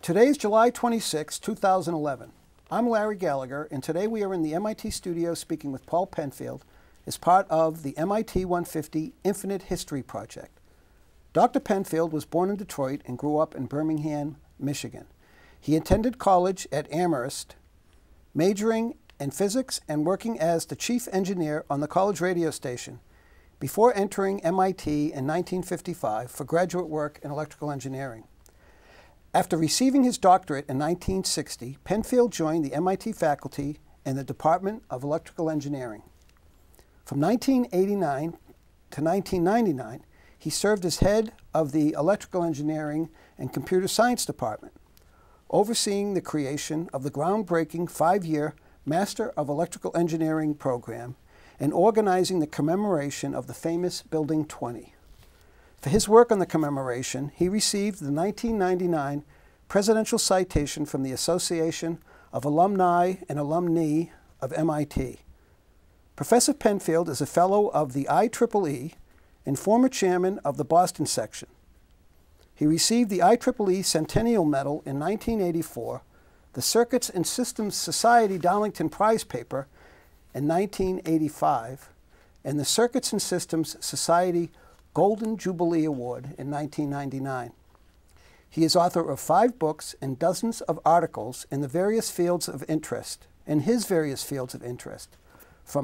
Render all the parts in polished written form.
Today is July 26, 2011. I'm Larry Gallagher, and today we are in the MIT studio speaking with Paul Penfield as part of the MIT 150 Infinite History Project. Dr. Penfield was born in Detroit and grew up in Birmingham, Michigan. He attended college at Amherst, majoring in physics and working as the chief engineer on the college radio station before entering MIT in 1955 for graduate work in electrical engineering. After receiving his doctorate in 1960, Penfield joined the MIT faculty in the Department of Electrical Engineering. From 1989 to 1999, he served as head of the Electrical Engineering and Computer Science Department, overseeing the creation of the groundbreaking 5-year Master of Electrical Engineering program and organizing the commemoration of the famous Building 20. For his work on the commemoration, he received the 1999 Presidential Citation from the Association of Alumni and Alumni of MIT. Professor Penfield is a fellow of the IEEE and former chairman of the Boston section. He received the IEEE Centennial Medal in 1984, the Circuits and Systems Society Darlington Prize Paper in 1985, and the Circuits and Systems Society Golden Jubilee Award in 1999. He is author of 5 books and dozens of articles in the various fields of interest, from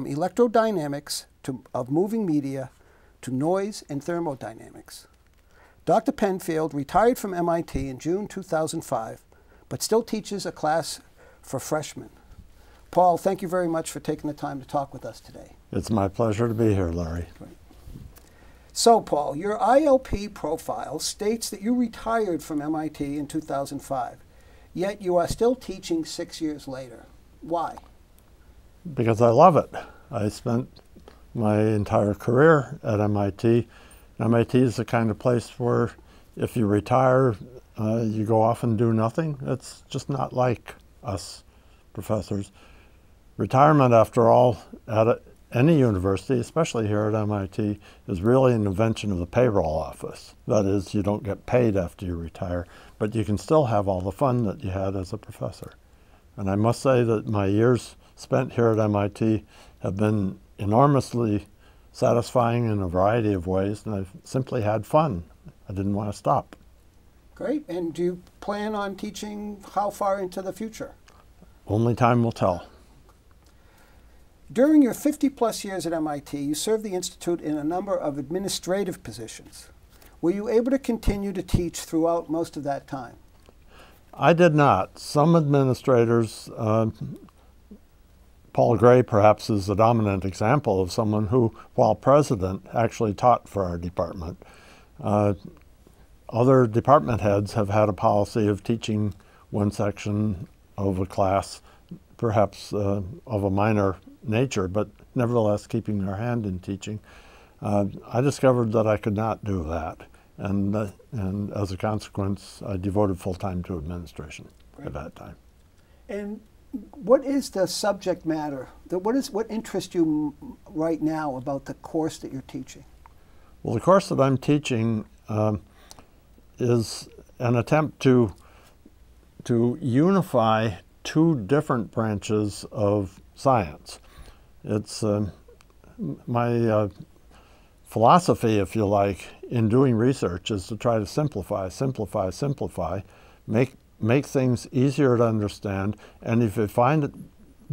electrodynamics of moving media to noise and thermodynamics. Dr. Penfield retired from MIT in June 2005, but still teaches a class for freshmen. Paul, thank you very much for taking the time to talk with us today. It's my pleasure to be here, Larry. Great. So, Paul, your ILP profile states that you retired from MIT in 2005, yet you are still teaching 6 years later. Why? Because I love it. I spent my entire career at MIT. MIT is the kind of place where if you retire, you go off and do nothing. It's just not like us professors. Retirement, after all, at any university, especially here at MIT, is really an invention of the payroll office. That is, you don't get paid after you retire, but you can still have all the fun that you had as a professor. And I must say that my years spent here at MIT have been enormously satisfying in a variety of ways, and I've simply had fun. I didn't want to stop. Great. And do you plan on teaching how far into the future? Only time will tell. During your 50-plus years at MIT, you served the Institute in a number of administrative positions. Were you able to continue to teach throughout most of that time? I did not. Some administrators, Paul Gray perhaps is the dominant example of someone who, while president, actually taught for our department. Other department heads have had a policy of teaching one section of a class, perhaps of a minor nature, but nevertheless keeping their hand in teaching. I discovered that I could not do that, and as a consequence, I devoted full time to administration at that time. And what is the subject matter? What interests you right now about the course that you're teaching? Well, the course that I'm teaching is an attempt to unify 2 different branches of science. It's my philosophy, if you like, in doing research is to try to simplify, make things easier to understand, and if you find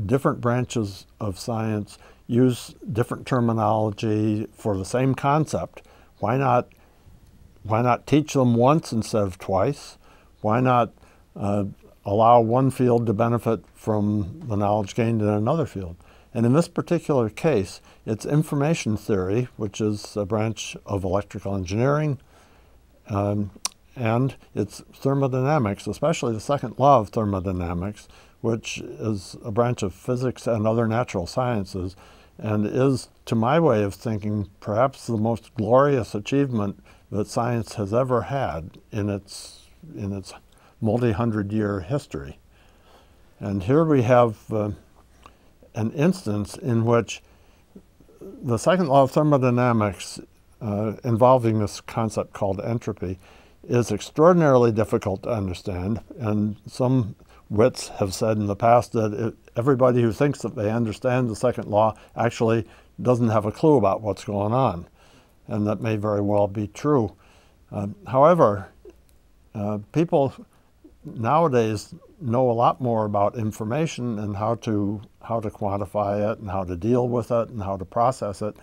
different branches of science use different terminology for the same concept, why not teach them once instead of twice? Why not allow one field to benefit from the knowledge gained in another field? And in this particular case, it's information theory, which is a branch of electrical engineering, and it's thermodynamics, especially the second law of thermodynamics, which is a branch of physics and other natural sciences, and is, to my way of thinking, perhaps the most glorious achievement that science has ever had in its multi-hundred-year history. And here we have an instance in which the second law of thermodynamics, involving this concept called entropy, is extraordinarily difficult to understand, and some wits have said in the past that everybody who thinks that they understand the second law actually doesn't have a clue about what's going on, and that may very well be true. However, people nowadays know a lot more about information and how to quantify it and how to deal with it and how to process it.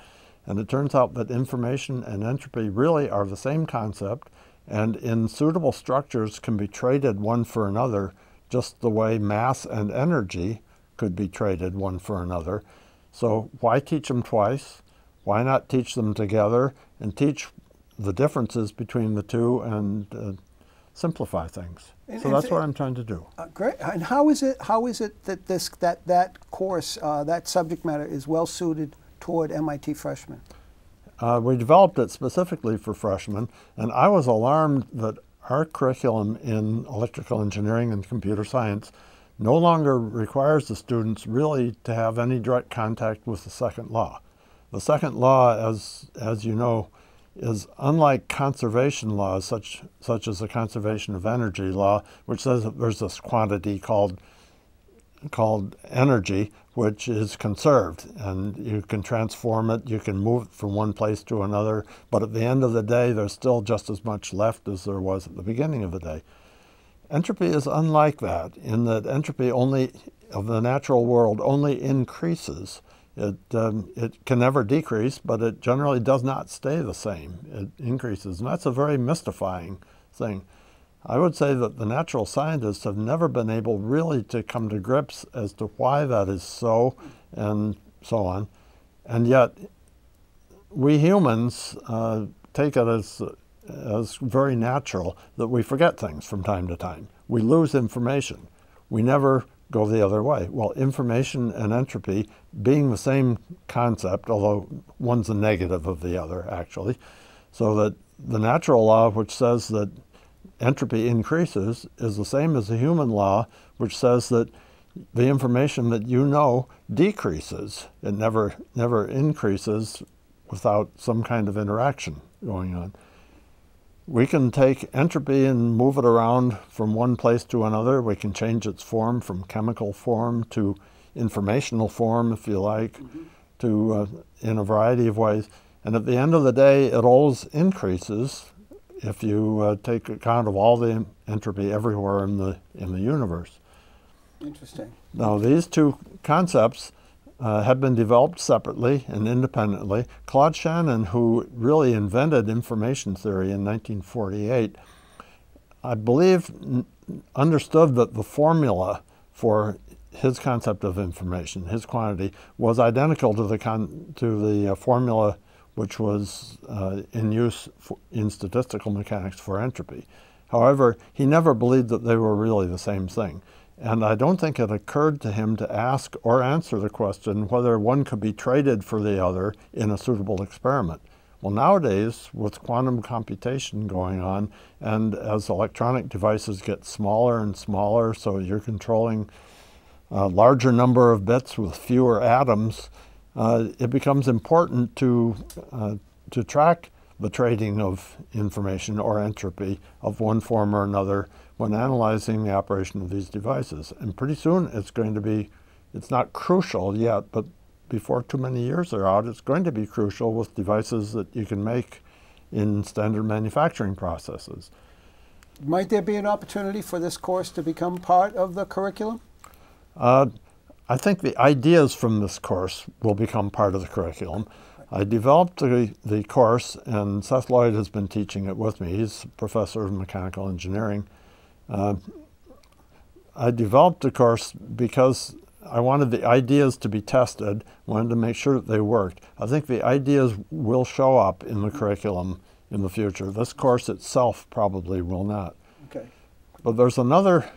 And it turns out that information and entropy really are the same concept, and in suitable structures can be traded one for another, just the way mass and energy could be traded one for another. So why teach them twice? Why not teach them together and teach the differences between the two and simplify things? So that's what I'm trying to do. Great. And how is it that that course, that subject matter, is well suited toward MIT freshmen? We developed it specifically for freshmen, and I was alarmed that our curriculum in electrical engineering and computer science no longer requires the students really to have any direct contact with the second law. The second law, as you know, is unlike conservation laws, such as the conservation of energy law, which says that there's this quantity called energy, which is conserved, and you can transform it, you can move it from one place to another, but at the end of the day, there's still just as much left as there was at the beginning of the day. Entropy is unlike that, in that entropy of the natural world only increases. It can never decrease, but it generally does not stay the same. It increases, and that's a very mystifying thing. I would say that the natural scientists have never been able really to come to grips as to why that is so, and so on. And yet, we humans take it as very natural that we forget things from time to time. We lose information. We never go the other way. Well, information and entropy being the same concept, although one's a negative of the other, actually, so that the natural law, which says that entropy increases, is the same as the human law, which says that the information that you know decreases. It never increases without some kind of interaction going on. We can take entropy and move it around from one place to another. We can change its form from chemical form to informational form, if you like, to in a variety of ways. And at the end of the day, it always increases if you take account of all the entropy everywhere in the universe. Interesting. Now, these two concepts have been developed separately and independently. Claude Shannon, who really invented information theory in 1948, I believe understood that the formula for his concept of information, his quantity, was identical to the formula which was in use in statistical mechanics for entropy. However, he never believed that they were really the same thing. And I don't think it occurred to him to ask or answer the question whether one could be traded for the other in a suitable experiment. Well, nowadays, with quantum computation going on, and as electronic devices get smaller and smaller, so you're controlling a larger number of bits with fewer atoms, it becomes important to track the trading of information or entropy of one form or another when analyzing the operation of these devices. And pretty soon it's going to be, it's not crucial yet, but before too many years are out, it's going to be crucial with devices that you can make in standard manufacturing processes. Might there be an opportunity for this course to become part of the curriculum? I think the ideas from this course will become part of the curriculum. I developed the course, and Seth Lloyd has been teaching it with me. He's a professor of mechanical engineering. I developed the course because I wanted the ideas to be tested, wanted to make sure that they worked. I think the ideas will show up in the curriculum in the future. This course itself probably will not. Okay. But there's another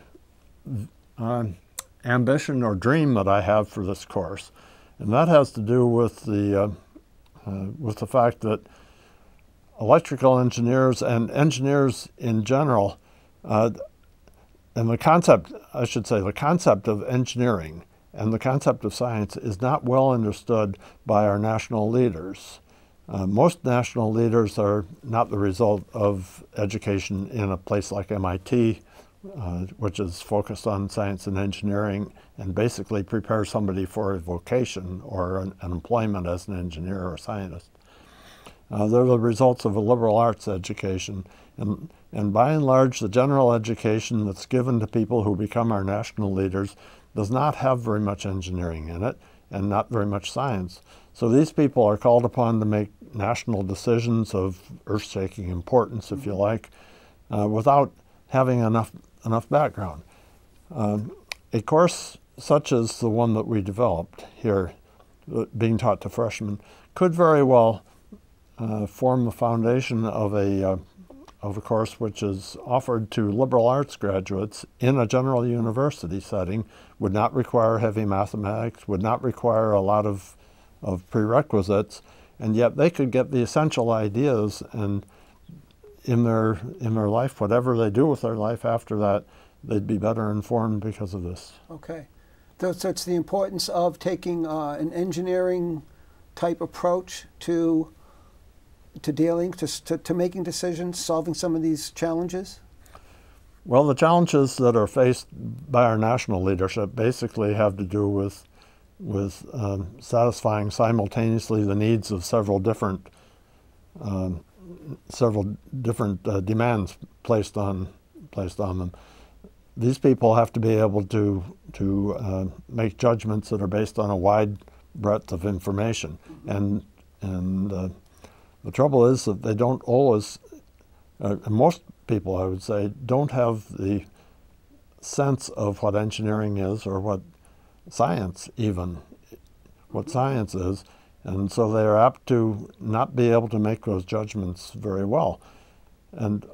ambition or dream that I have for this course, and that has to do with the fact that electrical engineers and engineers in general, and the concept, I should say, the concept of engineering and the concept of science is not well understood by our national leaders. Most national leaders are not the result of education in a place like MIT, which is focused on science and engineering and basically prepares somebody for a vocation or an employment as an engineer or scientist. They're the results of a liberal arts education. And by and large, the general education that's given to people who become our national leaders does not have very much engineering in it and not very much science. So these people are called upon to make national decisions of earth-shaking importance, if you like, without having enough background. A course such as the one that we developed here, being taught to freshmen, could very well form the foundation of a course which is offered to liberal arts graduates in a general university setting, would not require heavy mathematics, would not require a lot of prerequisites, and yet they could get the essential ideas, and in their life, whatever they do with their life after that, they'd be better informed because of this. Okay. So it's the importance of taking an engineering type approach to dealing, to making decisions, solving some of these challenges? Well, the challenges that are faced by our national leadership basically have to do with satisfying simultaneously the needs of several different demands placed on them. These people have to be able to make judgments that are based on a wide breadth of information, and the trouble is that they don't always, most people I would say, don't have the sense of what engineering is or what science is, and so they are apt to not be able to make those judgments very well. And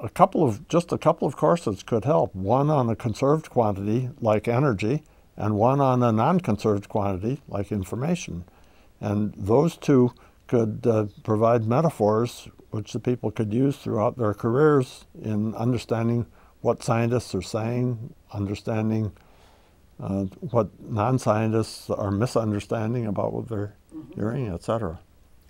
just a couple of courses could help, one on a conserved quantity like energy and one on a non-conserved quantity like information. And those two could provide metaphors which the people could use throughout their careers in understanding what scientists are saying, understanding what non-scientists are misunderstanding about what they're hearing, etc.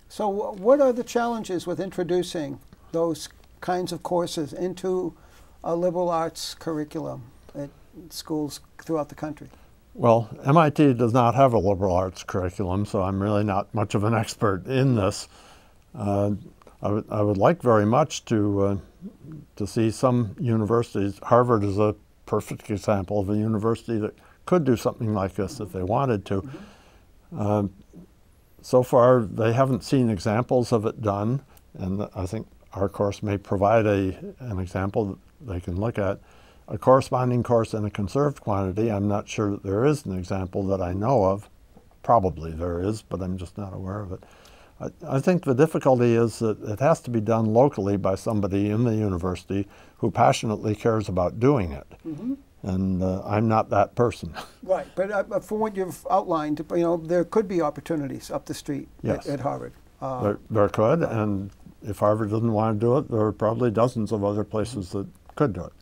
So what are the challenges with introducing those kinds of courses into a liberal arts curriculum at schools throughout the country? Well, MIT does not have a liberal arts curriculum, so I'm really not much of an expert in this. I would like very much to see some universities. Harvard is a perfect example of a university that could do something like this if they wanted to. So far, they haven't seen examples of it done, and I think our course may provide an example that they can look at. A corresponding course in a conserved quantity, I'm not sure that there is an example that I know of. Probably there is, but I'm just not aware of it. I think the difficulty is that it has to be done locally by somebody in the university who passionately cares about doing it. And I'm not that person. Right, but for what you've outlined, there could be opportunities up the street. Yes. at Harvard. There could, and if Harvard doesn't want to do it, there are probably dozens of other places that could do it.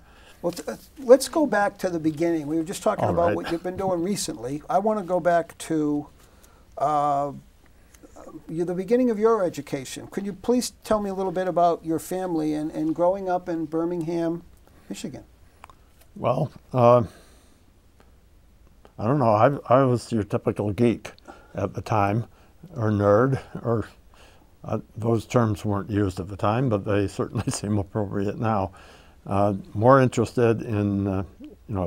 Well, let's go back to the beginning. We were just talking about what you've been doing recently. I want to go back to the beginning of your education. Could you please tell me a little bit about your family and growing up in Birmingham, Michigan? Well, I don't know. I was your typical geek at the time, or nerd, or those terms weren't used at the time, but they certainly seem appropriate now. More interested in, at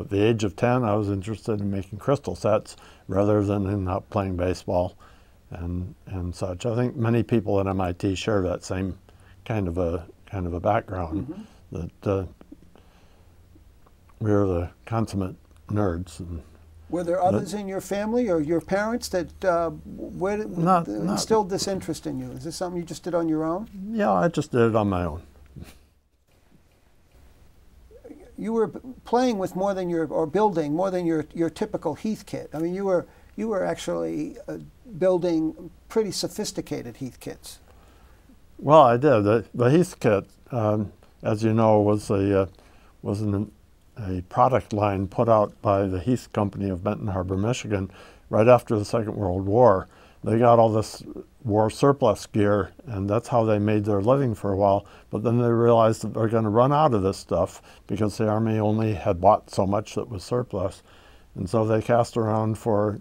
the age of 10, I was interested in making crystal sets rather than in playing baseball and such. I think many people at MIT share that same kind of a background, that we're the consummate nerds. And were there others in your family or your parents that instilled this interest in you? Is this something you just did on your own? Yeah, I just did it on my own. You were playing with more than building more than your typical Heath kit. I mean, you were actually building pretty sophisticated Heath kits. Well, I did. The Heath kit, as you know, was a product line put out by the Heath Company of Benton Harbor, Michigan, right after the Second World War. they got all this war surplus gear, and that's how they made their living for a while. But then they realized that they're going to run out of this stuff because the Army only had bought so much that was surplus. And so they cast around for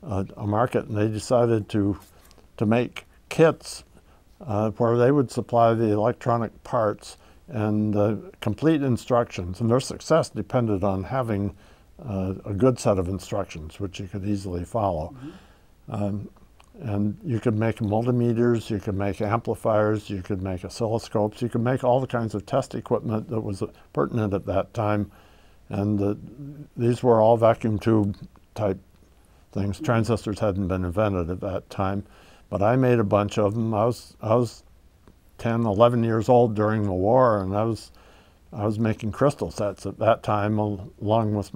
a market, and they decided to make kits where they would supply the electronic parts and complete instructions. And their success depended on having a good set of instructions, which you could easily follow. And you could make multimeters, you could make amplifiers, you could make oscilloscopes, you could make all the kinds of test equipment that was pertinent at that time. And these were all vacuum tube type things. Transistors hadn't been invented at that time. But I made a bunch of them. I was 10, 11 years old during the war, and I was making crystal sets at that time, along with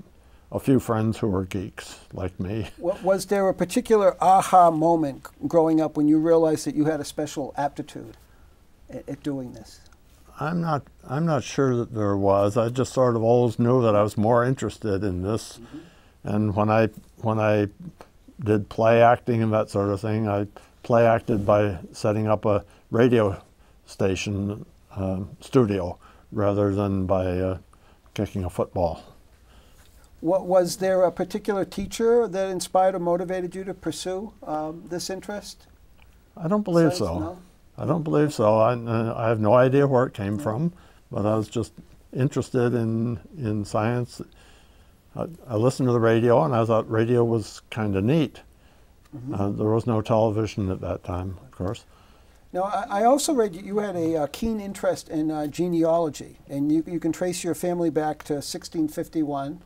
a few friends who were geeks like me. Was there a particular aha moment growing up when you realized that you had a special aptitude at doing this? I'm not sure that there was. I just sort of always knew that I was more interested in this. And when I did play acting and that sort of thing, I play acted by setting up a radio station studio rather than by kicking a football. Was there a particular teacher that inspired or motivated you to pursue this interest? I don't believe Science? so. No? I don't believe so. I have no idea where it came from, but I was just interested in science. I listened to the radio, and I thought radio was kind of neat. There was no television at that time, of course. Now, I also read you had a keen interest in genealogy, and you can trace your family back to 1651,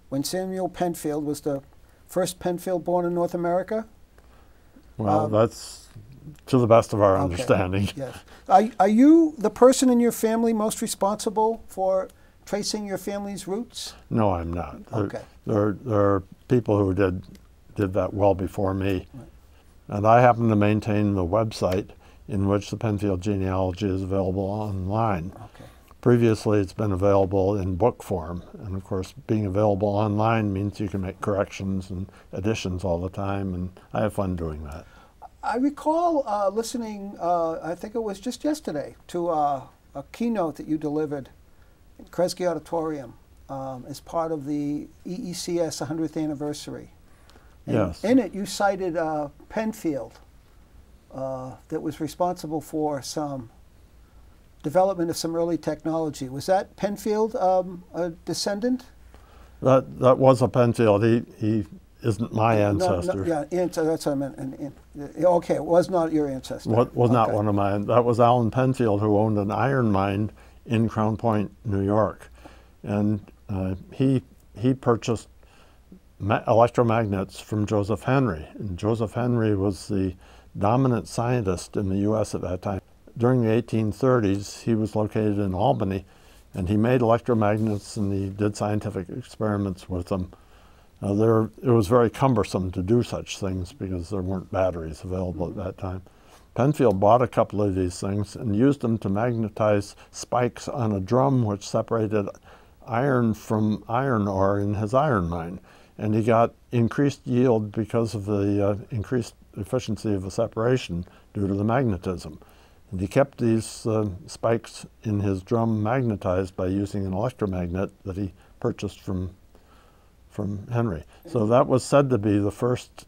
when Samuel Penfield was the first Penfield born in North America. Well, that's to the best of our understanding. Yes. Are you the person in your family most responsible for tracing your family's roots? No, I'm not. Okay. There are people who did that well before me. Right. And I happen to maintain the website in which the Penfield genealogy is available online. Okay. Previously, it's been available in book form. And of course, being available online means you can make corrections and additions all the time, and I have fun doing that. I recall listening, I think it was just yesterday, to a keynote that you delivered in Kresge Auditorium as part of the EECS 100th anniversary. And yes. In it, you cited Penfield that was responsible for some development of some early technology. Was that Penfield a descendant? That was a Penfield. He isn't my ancestor. That's what I meant. Okay, it was not your ancestor. Was not one of mine. That was Alan Penfield, who owned an iron mine in Crown Point, New York. And he purchased electromagnets from Joseph Henry. And Joseph Henry was the dominant scientist in the U.S. at that time. During the 1830s, he was located in Albany, and he made electromagnets, and he did scientific experiments with them. It was very cumbersome to do such things because there weren't batteries available at that time. Penfield bought a couple of these things and used them to magnetize spikes on a drum which separated iron from iron ore in his iron mine. And he got increased yield because of the increased efficiency of the separation due to the magnetism. And he kept these spikes in his drum magnetized by using an electromagnet that he purchased from Henry. So that was said to be the first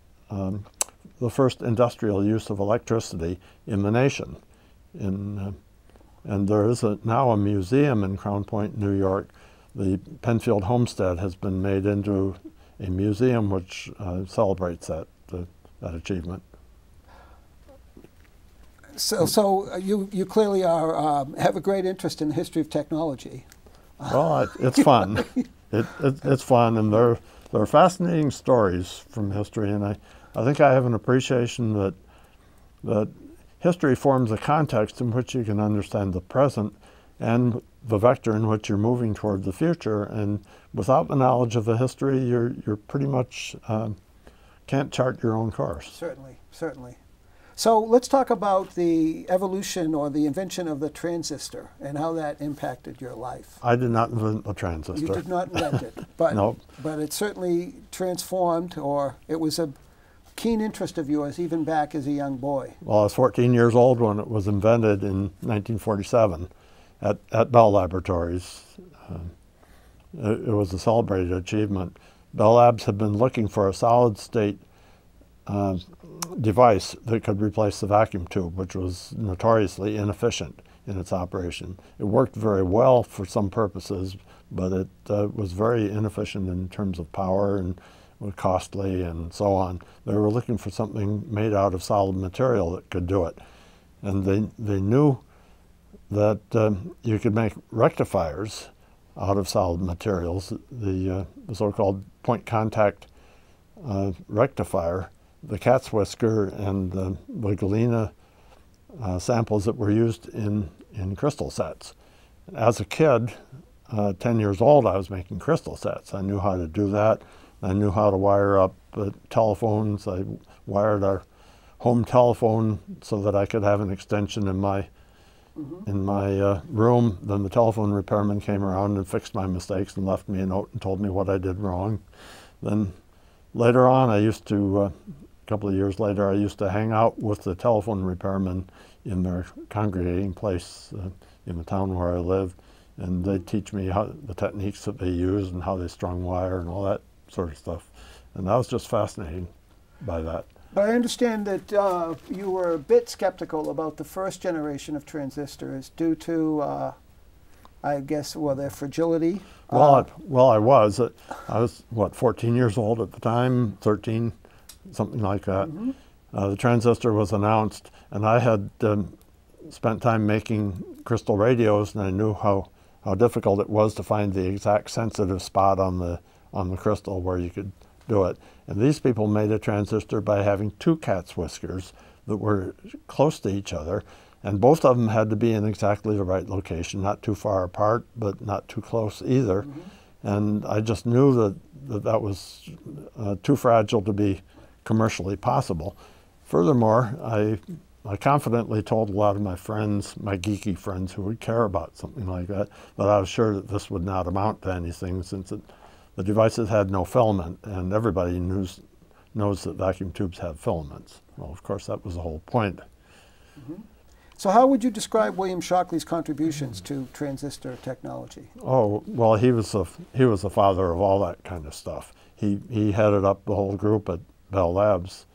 industrial use of electricity in the nation. And there is now a museum in Crown Point, New York. The Penfield homestead has been made into a museum which celebrates that achievement. So you clearly have a great interest in the history of technology. Well, it's fun. It's fun, and there are fascinating stories from history, and I think I have an appreciation that history forms a context in which you can understand the present and the vector in which you're moving toward the future. And without the knowledge of the history, you're pretty much can't chart your own course. Certainly, certainly. So let's talk about the evolution or the invention of the transistor and how that impacted your life. I did not invent the transistor. You did not invent it, but Nope. But it certainly transformed, or it was a keen interest of yours even back as a young boy? Well, I was 14 years old when it was invented in 1947 at Bell Laboratories. It was a celebrated achievement. Bell Labs had been looking for a solid-state device that could replace the vacuum tube, which was notoriously inefficient in its operation. It worked very well for some purposes, but it was very inefficient in terms of power and was costly and so on. They were looking for something made out of solid material that could do it. And they knew that you could make rectifiers out of solid materials. The so-called point contact rectifier, the cat's whisker, and the galena samples that were used in crystal sets. As a kid, 10 years old, I was making crystal sets. I knew how to do that. I knew how to wire up telephones. I wired our home telephone so that I could have an extension in my room. Then the telephone repairman came around and fixed my mistakes and left me a note and told me what I did wrong. Then later on, a couple of years later, I used to hang out with the telephone repairmen in their congregating place in the town where I lived, and they'd teach me the techniques that they used and how they strung wire and all that sort of stuff. And I was just fascinated by that. But I understand that you were a bit skeptical about the first generation of transistors due to, I guess, well, their fragility. Well, I was. I was, what, 14 years old at the time, 13, something like that. The transistor was announced, and I had spent time making crystal radios, and I knew how difficult it was to find the exact sensitive spot on the crystal where you could do it. And these people made a transistor by having two cat's whiskers that were close to each other, and both of them had to be in exactly the right location, not too far apart, but not too close either. And I just knew that was too fragile to be commercially possible. Furthermore, I confidently told a lot of my friends, my geeky friends who would care about something like that I was sure that this would not amount to anything, since the devices had no filament, and everybody knows that vacuum tubes have filaments. Well, of course, that was the whole point. So how would you describe William Shockley's contributions to transistor technology? Oh, well, he was the father of all that kind of stuff. He headed up the whole group at Bell Labs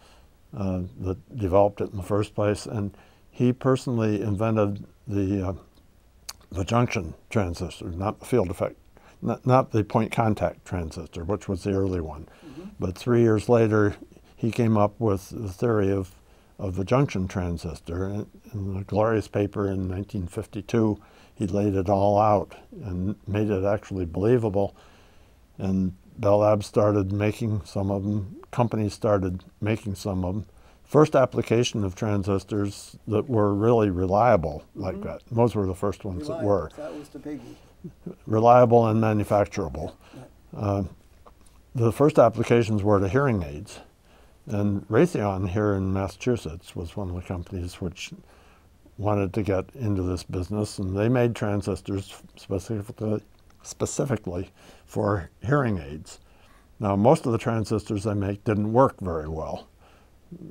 that developed it in the first place, and he personally invented the junction transistor, not the field effect, not the point contact transistor, which was the early one. But 3 years later, he came up with the theory of the junction transistor. In a glorious paper in 1952, he laid it all out and made it actually believable. And Bell Labs started making some of them. Companies started making some of them. First application of transistors that were really reliable like that. Those were the first ones that were. That was the biggie. Reliable and manufacturable. The first applications were to hearing aids. And Raytheon here in Massachusetts was one of the companies which wanted to get into this business, and they made transistors specifically for hearing aids. Now, most of the transistors they make didn't work very well,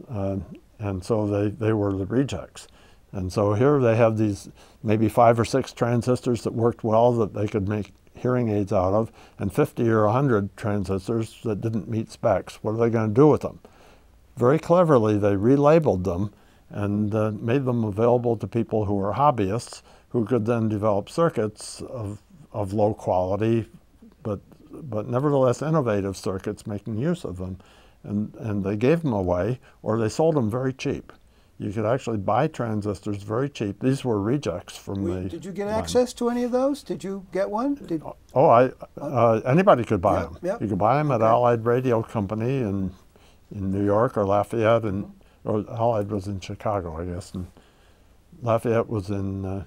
and so they were the rejects. And so here they have these maybe 5 or 6 transistors that worked well that they could make hearing aids out of, and 50 or 100 transistors that didn't meet specs. What are they going to do with them? Very cleverly, they relabeled them and made them available to people who were hobbyists, who could then develop circuits of low quality, but nevertheless innovative circuits, making use of them. And they gave them away, or they sold them very cheap. You could actually buy transistors very cheap. These were rejects from the Did you get line. access to any of those? Did you get one? Anybody could buy them. Yep. You could buy them at Allied Radio Company in New York or Lafayette, or Allied was in Chicago, I guess, and Lafayette was in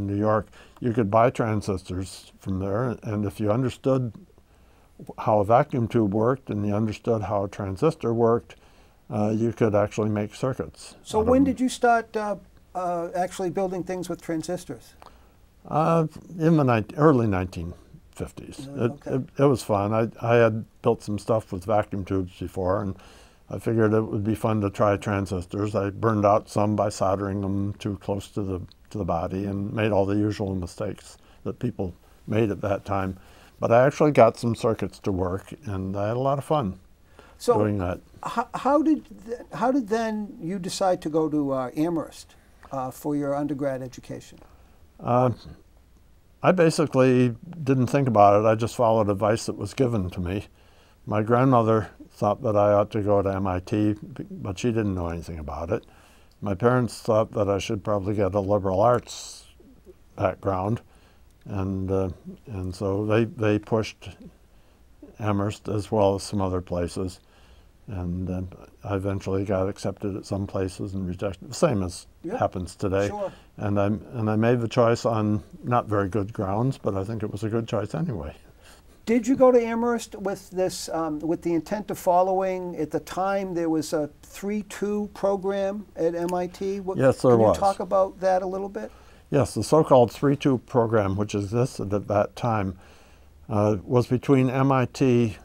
New York. You could buy transistors from there, and if you understood how a vacuum tube worked and you understood how a transistor worked, you could actually make circuits. So when did you start actually building things with transistors? In the early 1950s. Okay. It was fun. I had built some stuff with vacuum tubes before, and I figured it would be fun to try transistors. I burned out some by soldering them too close to the body and made all the usual mistakes that people made at that time. But I actually got some circuits to work, and I had a lot of fun doing that. How did then you decide to go to Amherst for your undergrad education? I basically didn't think about it. I just followed advice that was given to me. My grandmother thought that I ought to go to MIT, but she didn't know anything about it. My parents thought that I should probably get a liberal arts background, and so they pushed Amherst as well as some other places, and I eventually got accepted at some places and rejected, the same as happens today. Sure. And I made the choice on not very good grounds, but I think it was a good choice anyway. Did you go to Amherst with this, with the intent of following? At the time, there was a 3-2 program at MIT. Yes, there was. Can you talk about that a little bit? Yes, the so-called 3-2 program, which existed at that time, was between MIT.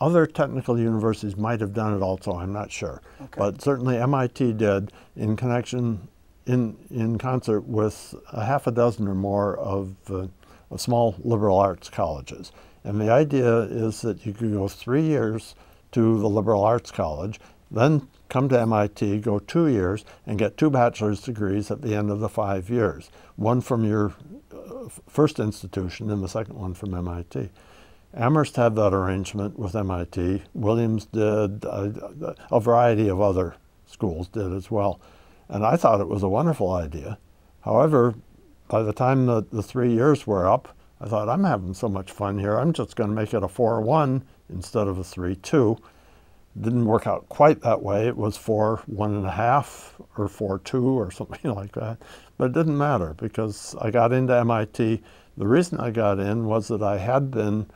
Other technical universities might have done it also, I'm not sure. Okay. But certainly MIT did, in connection, in concert with a half a dozen or more of small liberal arts colleges. And the idea is that you could go 3 years to the liberal arts college, then come to MIT, go 2 years, and get 2 bachelor's degrees at the end of the 5 years. One from your first institution and the second one from MIT. Amherst had that arrangement with MIT. Williams did. A variety of other schools did as well. And I thought it was a wonderful idea. However, by the time the 3 years were up, I thought, I'm having so much fun here, I'm just going to make it a 4-1 instead of a 3-2. Didn't work out quite that way. It was 4-1.5 or 4-2 or something like that. But it didn't matter because I got into MIT. The reason I got in was that I had been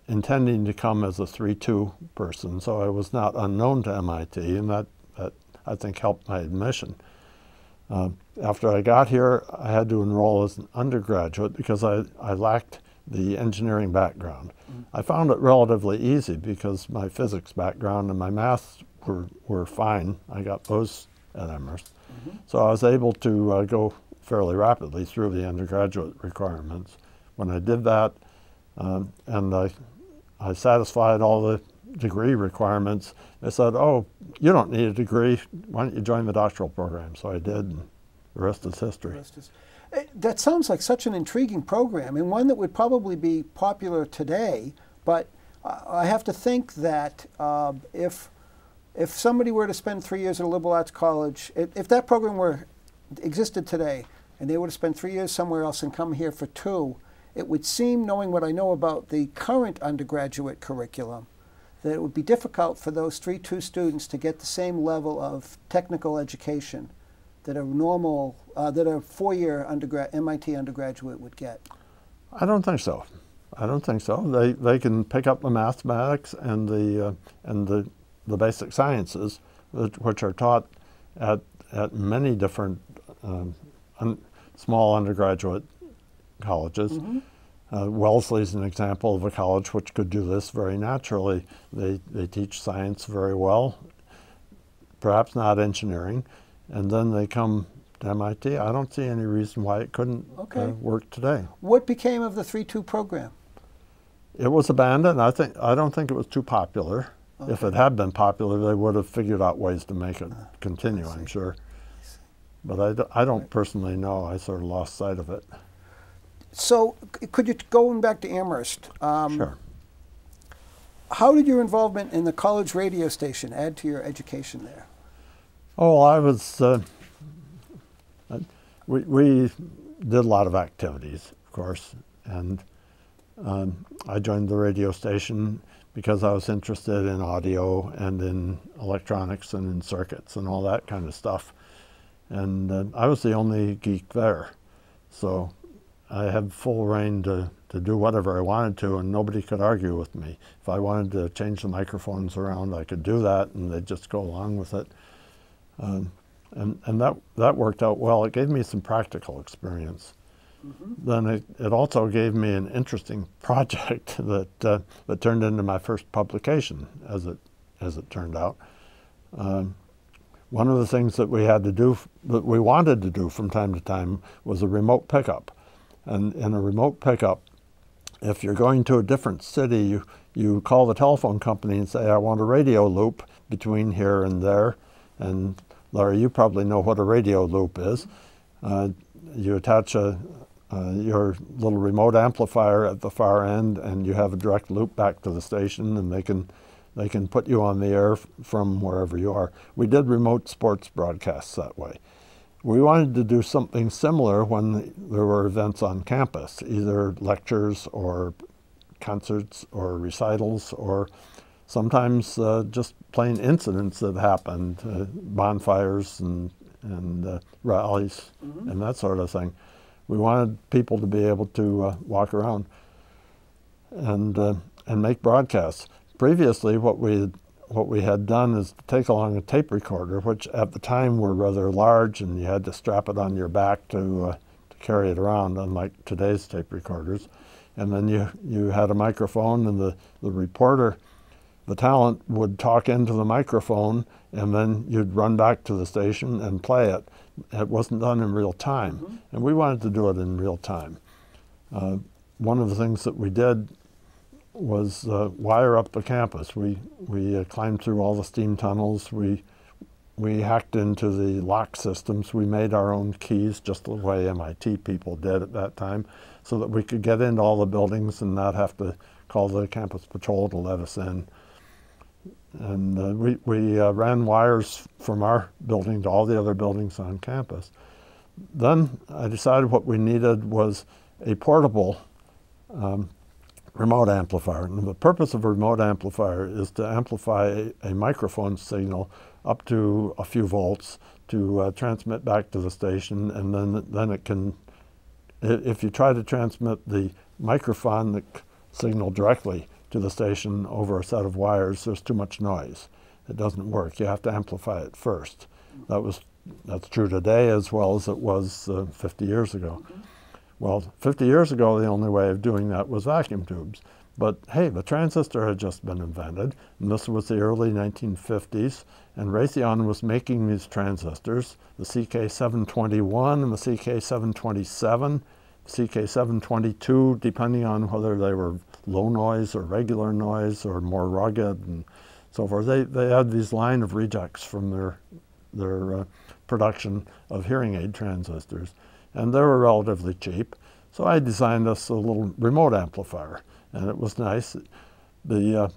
intending to come as a 3-2 person, so I was not unknown to MIT, and that I think helped my admission. After I got here, I had to enroll as an undergraduate because I lacked the engineering background. I found it relatively easy because my physics background and my math were fine. I got those at Amherst. So I was able to go fairly rapidly through the undergraduate requirements. When I did that, and I satisfied all the degree requirements, they said, oh, you don't need a degree, why don't you join the doctoral program? So I did, and the rest is history. That sounds like such an intriguing program, and one that would probably be popular today, but I have to think that if somebody were to spend 3 years at a liberal arts college, if that program existed today, and they were to spend 3 years somewhere else and come here for 2, it would seem, knowing what I know about the current undergraduate curriculum, that it would be difficult for those 3-2 students to get the same level of technical education that a normal, that a 4-year MIT undergraduate would get. I don't think so. I don't think so. They can pick up the mathematics and the basic sciences, which are taught at many different small undergraduate colleges. Wellesley's an example of a college which could do this very naturally. They teach science very well, perhaps not engineering, and then they come to MIT. I don't see any reason why it couldn't work today. What became of the 3-2 program? It was abandoned. I don't think it was too popular. If it had been popular, they would have figured out ways to make it continue, I'm sure. But I don't personally know. I sort of lost sight of it. So, could you, going back to Amherst, sure. How did your involvement in the college radio station add to your education there? Oh, I was, we did a lot of activities, of course, and I joined the radio station because I was interested in audio and in electronics and in circuits and all that kind of stuff. And I was the only geek there. So I had full reign to do whatever I wanted to, and nobody could argue with me. If I wanted to change the microphones around, I could do that, and they'd just go along with it. And that worked out well. It gave me some practical experience. Then it also gave me an interesting project that turned into my first publication, as it turned out. One of the things that we had to do, that we wanted to do from time to time, was a remote pickup. And in a remote pickup, if you're going to a different city, you call the telephone company and say, I want a radio loop between here and there. And Larry, you probably know what a radio loop is. You attach your little remote amplifier at the far end, and you have a direct loop back to the station, and they can put you on the air from wherever you are. We did remote sports broadcasts that way. We wanted to do something similar when there were events on campus, either lectures or concerts or recitals, or sometimes just plain incidents that happened, bonfires and rallies and that sort of thing. We wanted people to be able to walk around and make broadcasts. Previously, what we had done is to take along a tape recorder, which at the time were rather large, and you had to strap it on your back to carry it around, unlike today's tape recorders. And then you had a microphone, and the reporter, the talent, would talk into the microphone, and then you'd run back to the station and play it. It wasn't done in real time, and we wanted to do it in real time. One of the things that we did was wire up the campus. We climbed through all the steam tunnels. We hacked into the lock systems. We made our own keys, just the way MIT people did at that time, so that we could get into all the buildings and not have to call the campus patrol to let us in. And we ran wires from our building to all the other buildings on campus. Then I decided what we needed was a portable remote amplifier. And the purpose of a remote amplifier is to amplify a microphone signal up to a few volts to transmit back to the station, and then it can, if you try to transmit the microphonic signal directly to the station over a set of wires, there's too much noise. It doesn't work. You have to amplify it first. That's true today as well as it was 50 years ago. Well, 50 years ago, the only way of doing that was vacuum tubes. But hey, the transistor had just been invented, and this was the early 1950s, and Raytheon was making these transistors, the CK721 and the CK727, CK722, depending on whether they were low noise or regular noise or more rugged and so forth. They had these line of rejects from their production of hearing aid transistors, and they were relatively cheap. So I designed us a little remote amplifier, and it was nice. The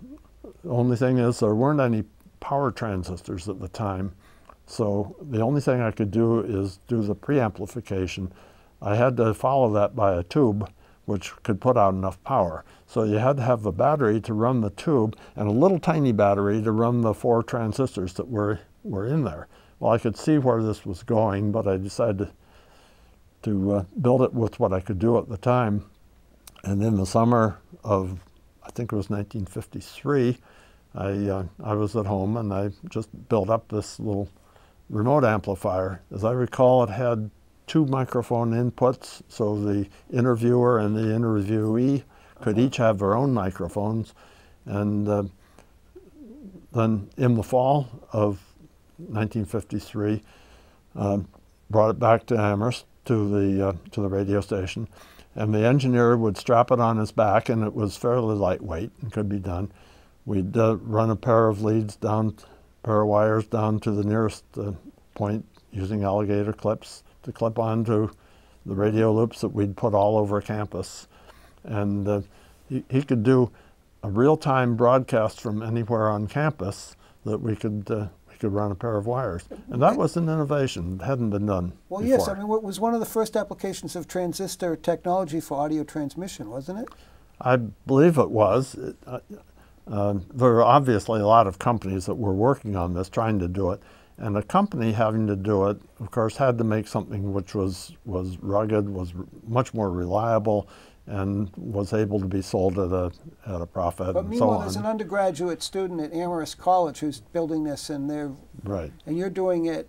only thing is there weren't any power transistors at the time, so the only thing I could do is do the preamplification. I had to follow that by a tube which could put out enough power. So you had to have the battery to run the tube and a little tiny battery to run the 4 transistors that were in there. Well, I could see where this was going, but I decided to build it with what I could do at the time. And in the summer of, I think it was 1953, I was at home and I just built up this little remote amplifier. As I recall, it had 2 microphone inputs, so the interviewer and the interviewee could each have their own microphones. And then in the fall of 1953, brought it back to Amherst to the radio station, and the engineer would strap it on his back, and it was fairly lightweight and could be done. We'd run a pair of leads down, pair of wires down to the nearest point using alligator clips to clip onto the radio loops that we'd put all over campus. And he could do a real-time broadcast from anywhere on campus that we could run a pair of wires. And that was an innovation. It hadn't been done before. Yes, I mean, it was one of the first applications of transistor technology for audio transmission, wasn't it? I believe it was. There were obviously a lot of companies that were working on this, trying to do it. And a company having to do it, of course, had to make something which was rugged, was much more reliable, and was able to be sold at a profit. But meanwhile, there's an undergraduate student at Amherst College who's building this, and and you're doing it.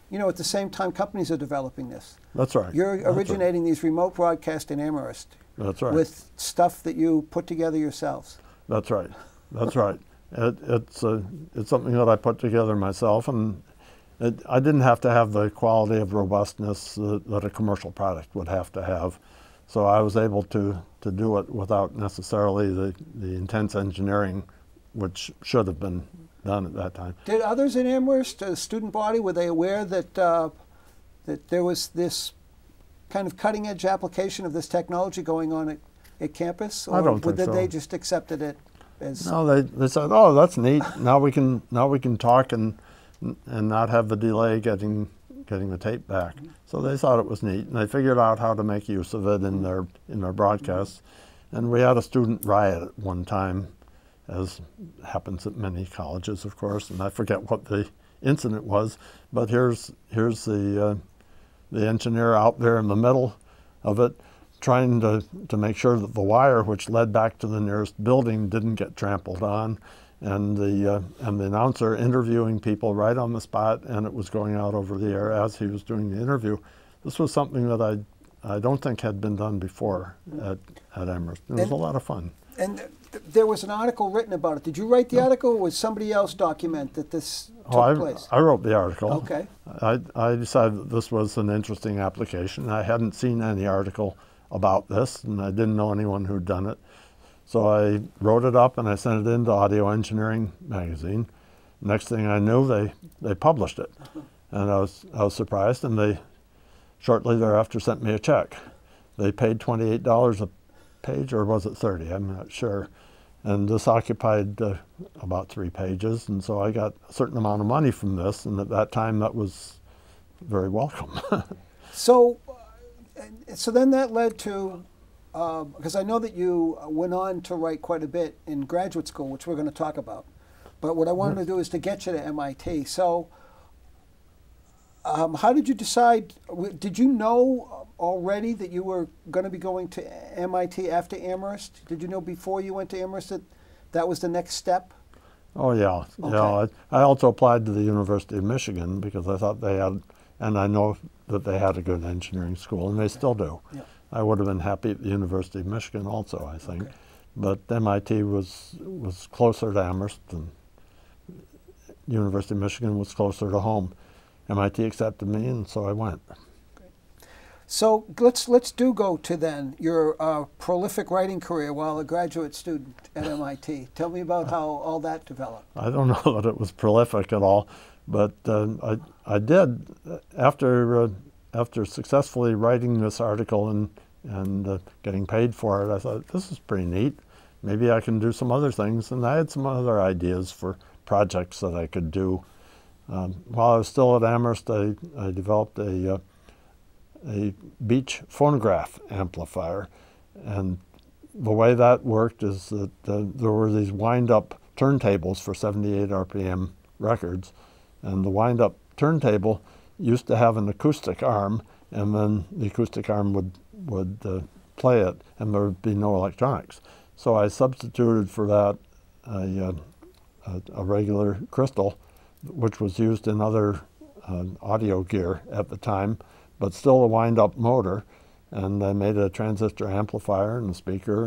You know, at the same time, companies are developing this. That's right. You're originating these remote broadcasts in Amherst. That's right. With stuff that you put together yourselves. That's right. That's right. It's something that I put together myself, and I didn't have to have the quality of robustness that a commercial product would have to have. So I was able to do it without necessarily the intense engineering which should have been done at that time. Did others in Amherst, the student body, were they aware that that there was this kind of cutting-edge application of this technology going on at campus? Or I don't think did so. They just accepted it as... No, they said, "Oh, that's neat. Now we can talk and not have the delay getting the tape back." So they thought it was neat, and they figured out how to make use of it in their broadcasts. And we had a student riot at one time, as happens at many colleges, of course, and I forget what the incident was, but here's the engineer out there in the middle of it, trying to make sure that the wire which led back to the nearest building didn't get trampled on, and the announcer interviewing people right on the spot, and it was going out over the air as he was doing the interview. This was something that I don't think had been done before at Amherst. It was a lot of fun. And there was an article written about it. Did you write the article, or was somebody else document that this took place? I wrote the article. Okay. I decided that this was an interesting application. I hadn't seen any article about this, and I didn't know anyone who'd done it. So I wrote it up and I sent it into Audio Engineering magazine. Next thing I knew, they published it, and I was surprised. And they shortly thereafter sent me a check. They paid $28 a page, or was it 30? I'm not sure. And this occupied about 3 pages, and so I got a certain amount of money from this, and at that time that was very welcome. So then that led to, because I know that you went on to write quite a bit in graduate school, which we're going to talk about. But what I wanted to do is to get you to MIT. So how did you decide? Did you know already that you were going to be going to MIT after Amherst? Did you know before you went to Amherst that that was the next step? Oh, yeah. Okay. Yeah, I also applied to the University of Michigan because I thought they had, and I know that they had a good engineering school, and they still do. Yeah. I would have been happy at the University of Michigan also, I think. Okay. But MIT was closer to Amherst, and University of Michigan was closer to home. MIT accepted me, and so I went. So let's go to then your prolific writing career while a graduate student at MIT. Tell me about how all that developed. I don't know that it was prolific at all, but I did after successfully writing this article and getting paid for it. I thought, this is pretty neat. Maybe I can do some other things, and I had some other ideas for projects that I could do. While I was still at Amherst, I developed a beach phonograph amplifier, and the way that worked is that there were these wind-up turntables for 78 RPM records, and the wind-up turntable used to have an acoustic arm, and then the acoustic arm would play it, and there would be no electronics. So I substituted for that a regular crystal, which was used in other audio gear at the time, but still a wind-up motor, and I made a transistor amplifier and a speaker,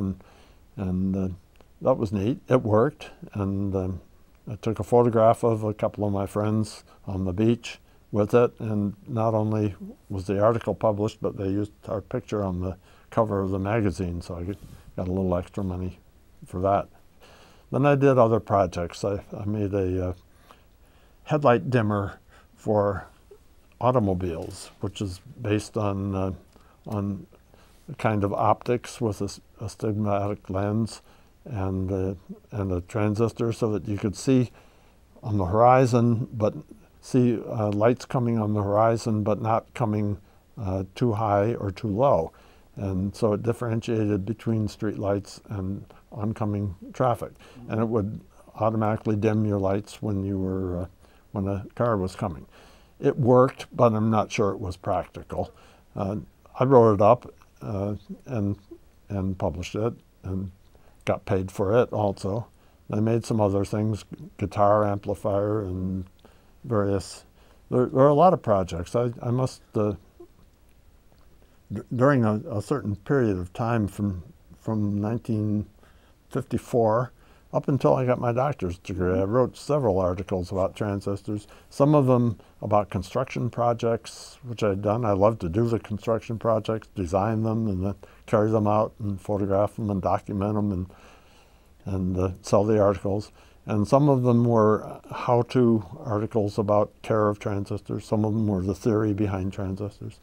and that was neat. It worked, and I took a photograph of a couple of my friends on the beach with it, and not only was the article published, but they used our picture on the cover of the magazine, so I got a little extra money for that. Then I did other projects. I made a headlight dimmer for automobiles, which is based on a kind of optics with a stigmatic lens and a transistor, so that you could see on the horizon, but see lights coming on the horizon, but not coming too high or too low. And so it differentiated between street lights and oncoming traffic, and it would automatically dim your lights when you were when a car was coming. It worked, but I'm not sure it was practical. I wrote it up and published it and got paid for it also. I made some other things, guitar amplifier and various. There are a lot of projects. I must during a certain period of time from 1954 up until I got my doctor's degree. I wrote several articles about transistors, some of them about construction projects, which I'd done. I loved to do the construction projects, design them, and then carry them out and photograph them and document them and sell the articles. And some of them were how-to articles about care of transistors. Some of them were the theory behind transistors.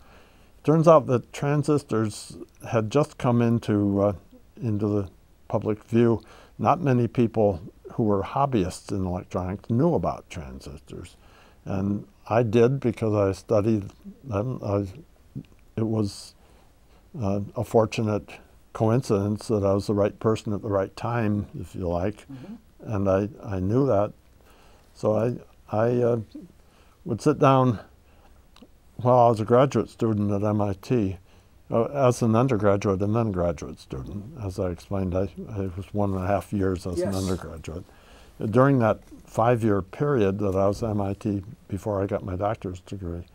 Turns out that transistors had just come into the public view. Not many people who were hobbyists in electronics knew about transistors. And I did because I studied them. It was a fortunate coincidence that I was the right person at the right time, if you like. Mm-hmm. And I knew that. So I would sit down while I was a graduate student at MIT, as an undergraduate and then graduate student. As I explained, I was 1.5 years as an undergraduate. During that 5-year period that I was at MIT before I got my doctor's degree,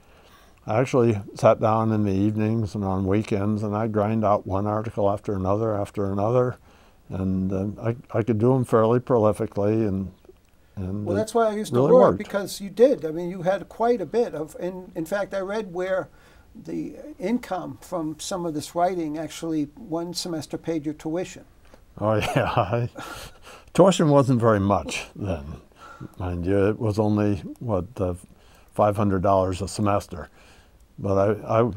I actually sat down in the evenings and on weekends, and I'd grind out one article after another, and I could do them fairly prolifically, and well, that's why I used to really work, worked. because you did. I mean, you had quite a bit of, in fact, I read where the income from some of this writing actually one semester paid your tuition. Oh yeah, tuition wasn't very much then, mind you. It was only, what, $500 a semester. But I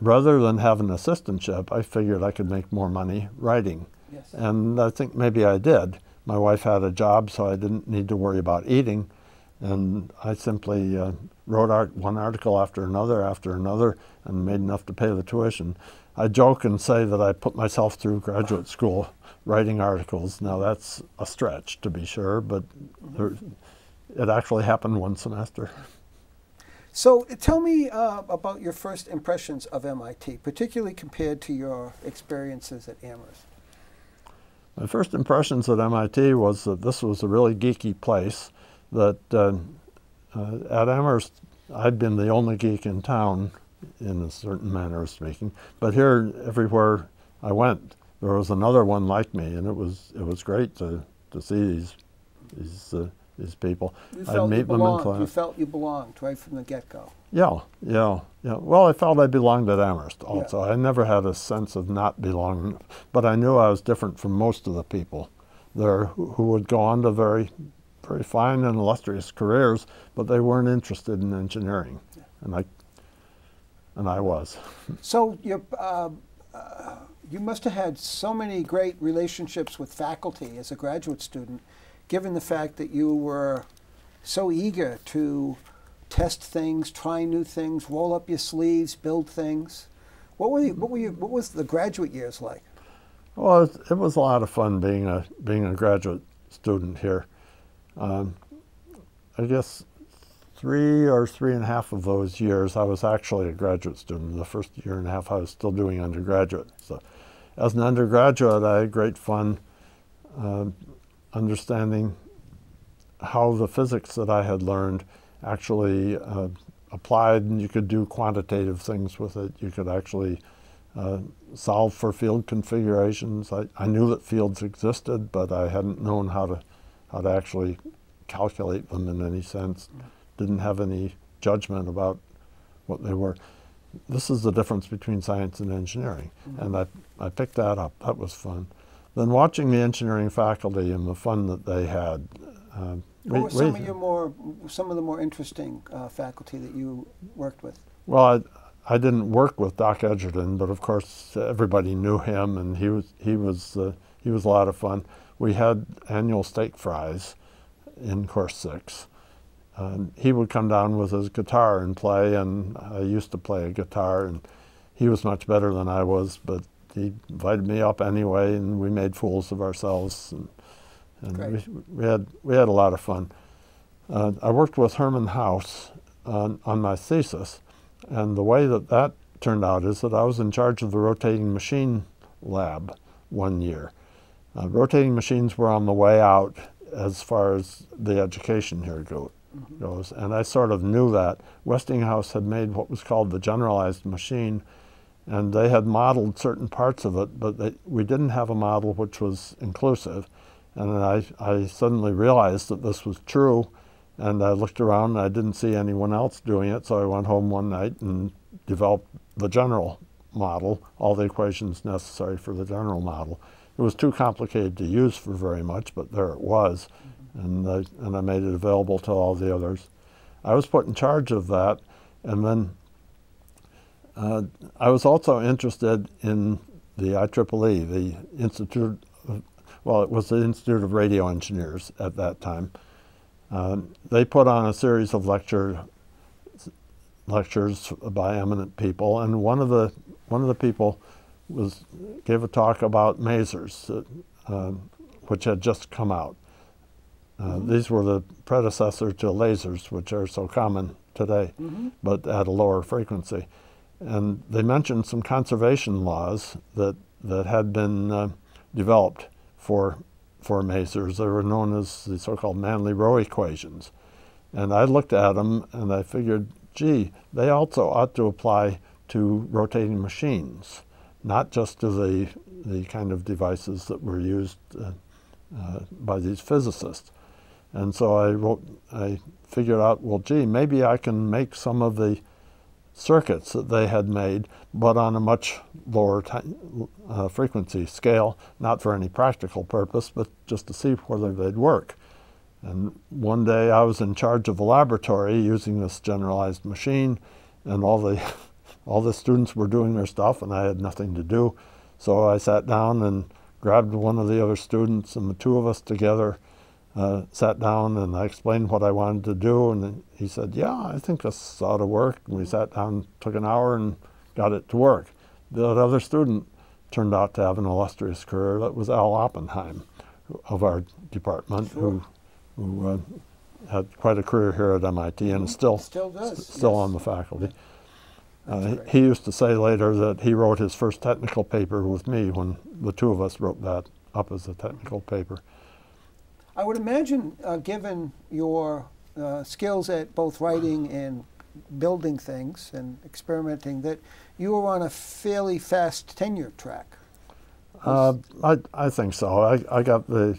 rather than have an assistantship, I figured I could make more money writing. Yes. And I think maybe I did. My wife had a job, so I didn't need to worry about eating. And I simply wrote one article after another, and made enough to pay the tuition. I joke and say that I put myself through graduate school writing articles. Now that's a stretch, to be sure, but it actually happened one semester. So tell me about your first impressions of MIT, particularly compared to your experiences at Amherst. My first impressions at MIT was that this was a really geeky place, that at Amherst I'd been the only geek in town, in a certain manner of speaking, but here, everywhere I went, there was another one like me, and it was great to see these people. I'd meet them in class. You felt you belonged right from the get-go. Yeah. Well, I felt I belonged at Amherst also. Yeah. I never had a sense of not belonging, but I knew I was different from most of the people there who would go on to very, very fine and illustrious careers, but they weren't interested in engineering, and I was. So you must have had so many great relationships with faculty as a graduate student, given the fact that you were so eager to test things, try new things, roll up your sleeves, build things. What was the graduate years like? Well, it was a lot of fun being a graduate student here. I guess 3 or 3.5 of those years I was actually a graduate student. The first 1.5 years I was still doing undergraduate. So as an undergraduate, I had great fun understanding how the physics that I had learned actually applied, and you could do quantitative things with it. You could actually solve for field configurations. I knew that fields existed, but I hadn't known how to actually calculate them in any sense. Didn't have any judgment about what they were. This is the difference between science and engineering, and I picked that up. That was fun. Then watching the engineering faculty and the fun that they had. What were some of the more interesting faculty that you worked with? Well, I didn't work with Doc Edgerton, but of course everybody knew him, and he was a lot of fun. We had annual steak fries in course 6. He would come down with his guitar and play, and I used to play a guitar, and he was much better than I was, but he invited me up anyway, and we made fools of ourselves, and we had a lot of fun. I worked with Herman House on my thesis, and the way that turned out is that I was in charge of the rotating machine lab one year. Rotating machines were on the way out as far as the education here goes, and I sort of knew that. Westinghouse had made what was called the generalized machine, and they had modeled certain parts of it, but we didn't have a model which was inclusive. And I suddenly realized that this was true, and I looked around and I didn't see anyone else doing it, so I went home one night and developed the general model, all the equations necessary for the general model. It was too complicated to use for very much, but there it was, and I made it available to all the others. I was put in charge of that, and then I was also interested in the IEEE, the Institute of, well, it was the Institute of Radio Engineers at that time. They put on a series of lectures by eminent people, and one of the people gave a talk about masers, which had just come out. These were the predecessor to lasers, which are so common today, but at a lower frequency. And they mentioned some conservation laws that had been developed for masers. They were known as the so-called Manley-Rowe equations. And I looked at them and I figured, gee, they also ought to apply to rotating machines, not just to the kind of devices that were used by these physicists. And so I figured out, well, gee, maybe I can make some of the circuits that they had made, but on a much lower frequency scale, not for any practical purpose, but just to see whether they'd work. And one day I was in charge of a laboratory using this generalized machine, and all the students were doing their stuff, and I had nothing to do. So I sat down and grabbed one of the other students, and the two of us together sat down, and I explained what I wanted to do, and he said, yeah, I think this ought to work. And we sat down, took an hour, and got it to work. The other student turned out to have an illustrious career. That was Al Oppenheim of our department, who had quite a career here at MIT and still on the faculty. He used to say later that he wrote his first technical paper with me when the two of us wrote that up as a technical paper. I would imagine, given your skills at both writing and building things and experimenting, that you were on a fairly fast tenure track. I think so. I got the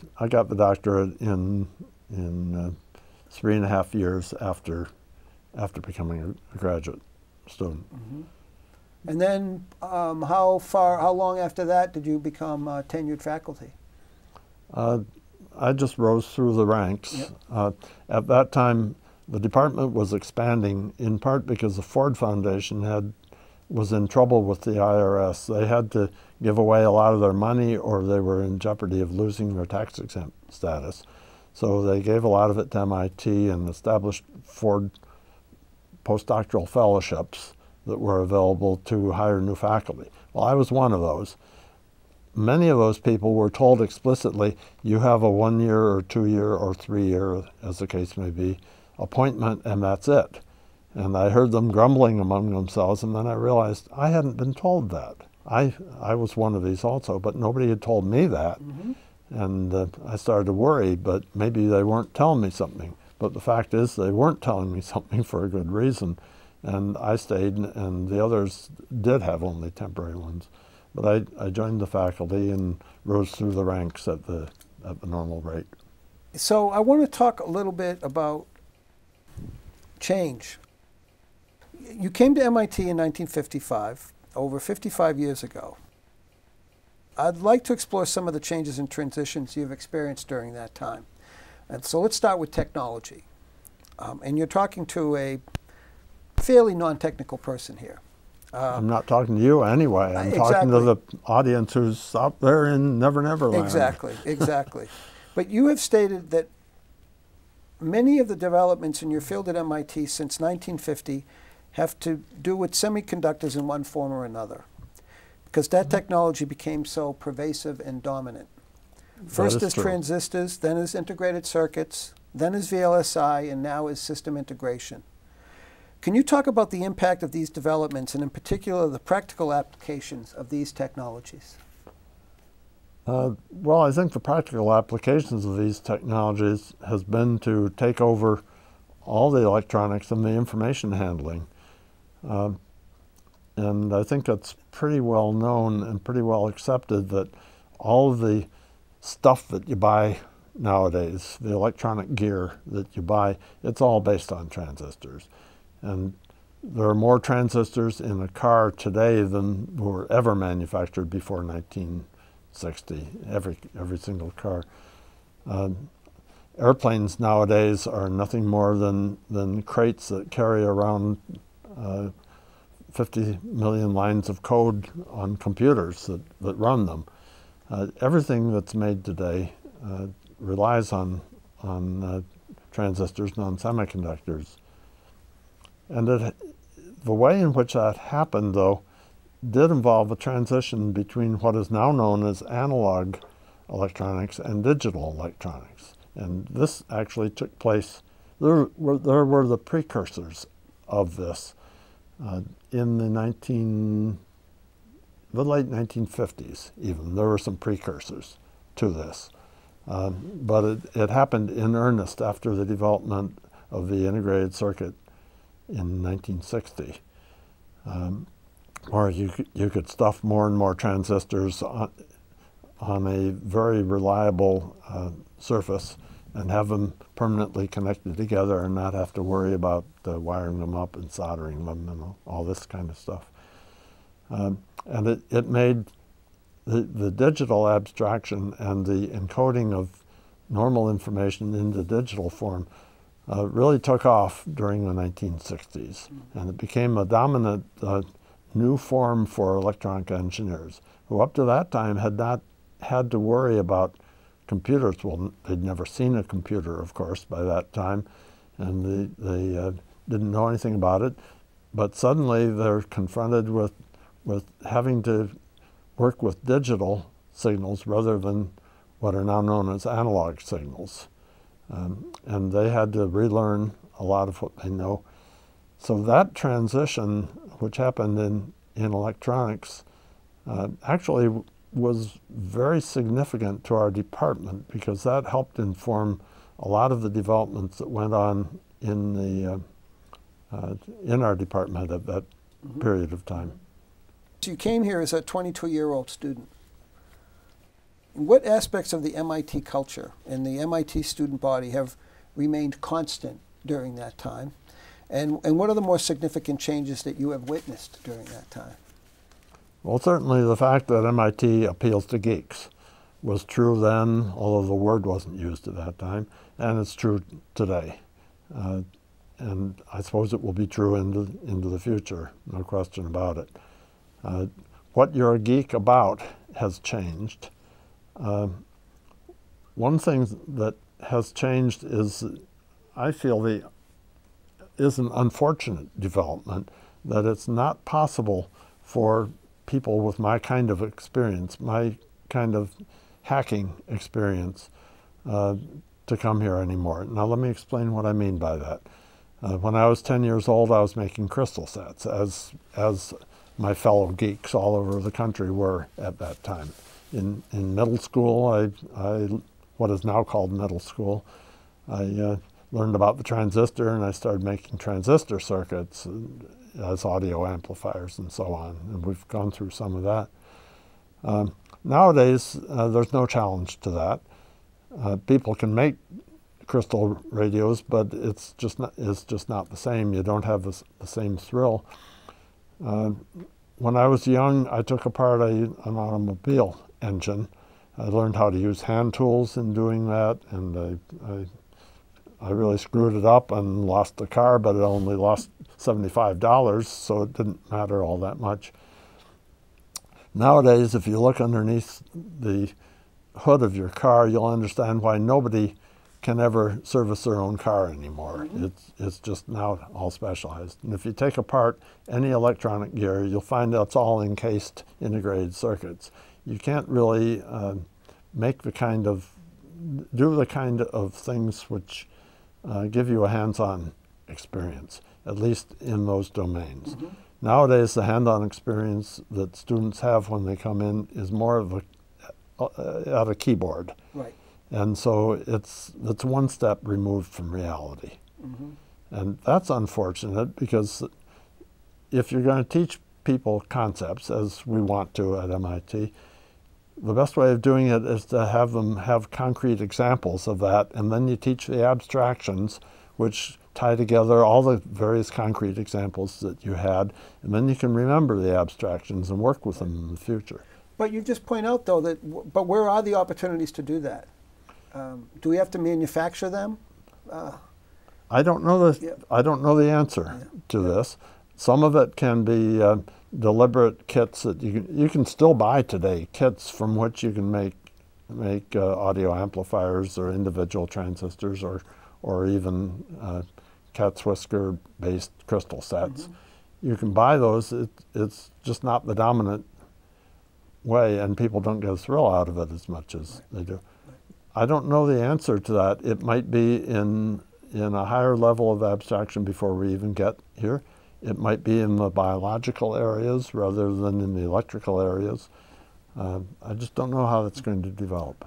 doctorate in 3.5 years after becoming a graduate student. And then, how long after that did you become tenured faculty? I just rose through the ranks. Yep. At that time, the department was expanding, in part because the Ford Foundation was in trouble with the IRS. They had to give away a lot of their money, or they were in jeopardy of losing their tax-exempt status. So they gave a lot of it to MIT and established Ford postdoctoral fellowships that were available to hire new faculty. Well, I was one of those. Many of those people were told explicitly, you have a 1-year or 2-year or 3-year, as the case may be, appointment, and that's it. And I heard them grumbling among themselves, and then I realized I hadn't been told that. I was one of these also, but nobody had told me that. And I started to worry, but maybe they weren't telling me something. But the fact is, they weren't telling me something for a good reason. And I stayed, and the others did have only temporary ones. But I joined the faculty and rose through the ranks at the normal rate. So I want to talk a little bit about change. You came to MIT in 1955, over 55 years ago. I'd like to explore some of the changes and transitions you've experienced during that time. And so let's start with technology. And you're talking to a fairly non-technical person here. I'm not talking to you anyway. I'm talking to the audience who's out there in Never Never Land. Exactly. But you have stated that many of the developments in your field at MIT since 1950 have to do with semiconductors in one form or another, because that technology became so pervasive and dominant. First as transistors, then as integrated circuits, then as VLSI, and now as system integration. Can you talk about the impact of these developments, and in particular the practical applications of these technologies? Well, I think the practical applications of these technologies has been to take over all the electronics and the information handling. And I think that's pretty well known and pretty well accepted that all of the stuff that you buy nowadays, the electronic gear that you buy, it's all based on transistors. And there are more transistors in a car today than were ever manufactured before 1960, every single car. Airplanes nowadays are nothing more than crates that carry around 50 million lines of code on computers that run them. Everything that's made today relies on transistors, non-semiconductors. And the way in which that happened, though, did involve a transition between what is now known as analog electronics and digital electronics. And this actually took place, there were the precursors of this in the late 1950s even. There were some precursors to this. But it happened in earnest after the development of the integrated circuit in 1960, where you could stuff more and more transistors on a very reliable surface and have them permanently connected together and not have to worry about wiring them up and soldering them and all this kind of stuff. And it made the digital abstraction and the encoding of normal information into digital form really took off during the 1960s. And it became a dominant new form for electronic engineers, who up to that time had not had to worry about computers. Well, they'd never seen a computer, of course, by that time, and they didn't know anything about it. But suddenly they're confronted with having to work with digital signals rather than what are now known as analog signals. And they had to relearn a lot of what they know. So that transition, which happened in electronics, actually was very significant to our department, because that helped inform a lot of the developments that went on in our department at that period of time. So you came here as a 22-year-old student. What aspects of the MIT culture and the MIT student body have remained constant during that time? And what are the more significant changes that you have witnessed during that time? Well, certainly the fact that MIT appeals to geeks was true then, although the word wasn't used at that time, and it's true today. And I suppose it will be true into the future, no question about it. What you're a geek about has changed. One thing that has changed is, I feel, is an unfortunate development, that it's not possible for people with my kind of experience, my kind of hacking experience, to come here anymore. Now let me explain what I mean by that. When I was 10 years old, I was making crystal sets, as my fellow geeks all over the country were at that time. In middle school, what is now called middle school, I learned about the transistor, and I started making transistor circuits as audio amplifiers and so on, and we've gone through some of that. Nowadays, there's no challenge to that. People can make crystal radios, but it's just not the same. You don't have the same thrill. When I was young, I took apart an automobile engine. I learned how to use hand tools in doing that, and I really screwed it up and lost the car, but it only lost $75, so it didn't matter all that much. Nowadays, if you look underneath the hood of your car, you'll understand why nobody can ever service their own car anymore. It's just now all specialized. And if you take apart any electronic gear, you'll find out it's all encased integrated circuits. You can't really do the kind of things which give you a hands-on experience, at least in those domains. Nowadays, the hands-on experience that students have when they come in is more of at a keyboard. Right. And so it's one step removed from reality. And that's unfortunate, because if you're going to teach people concepts, as we want to at MIT, the best way of doing it is to have them have concrete examples of that, and then you teach the abstractions, which tie together all the various concrete examples that you had, and then you can remember the abstractions and work with them in the future. But you just point out, though, that but where are the opportunities to do that? Do we have to manufacture them? I don't know the Yeah. I don't know the answer to this. Some of it can be deliberate kits that you can still buy today, kits from which you can make audio amplifiers or individual transistors or even cat's whisker based crystal sets. Mm-hmm. You can buy those. It's just not the dominant way, and people don't get a thrill out of it as much as they do. I don't know the answer to that. It might be in a higher level of abstraction before we even get here. It might be in the biological areas rather than in the electrical areas. I just don't know how that's going to develop.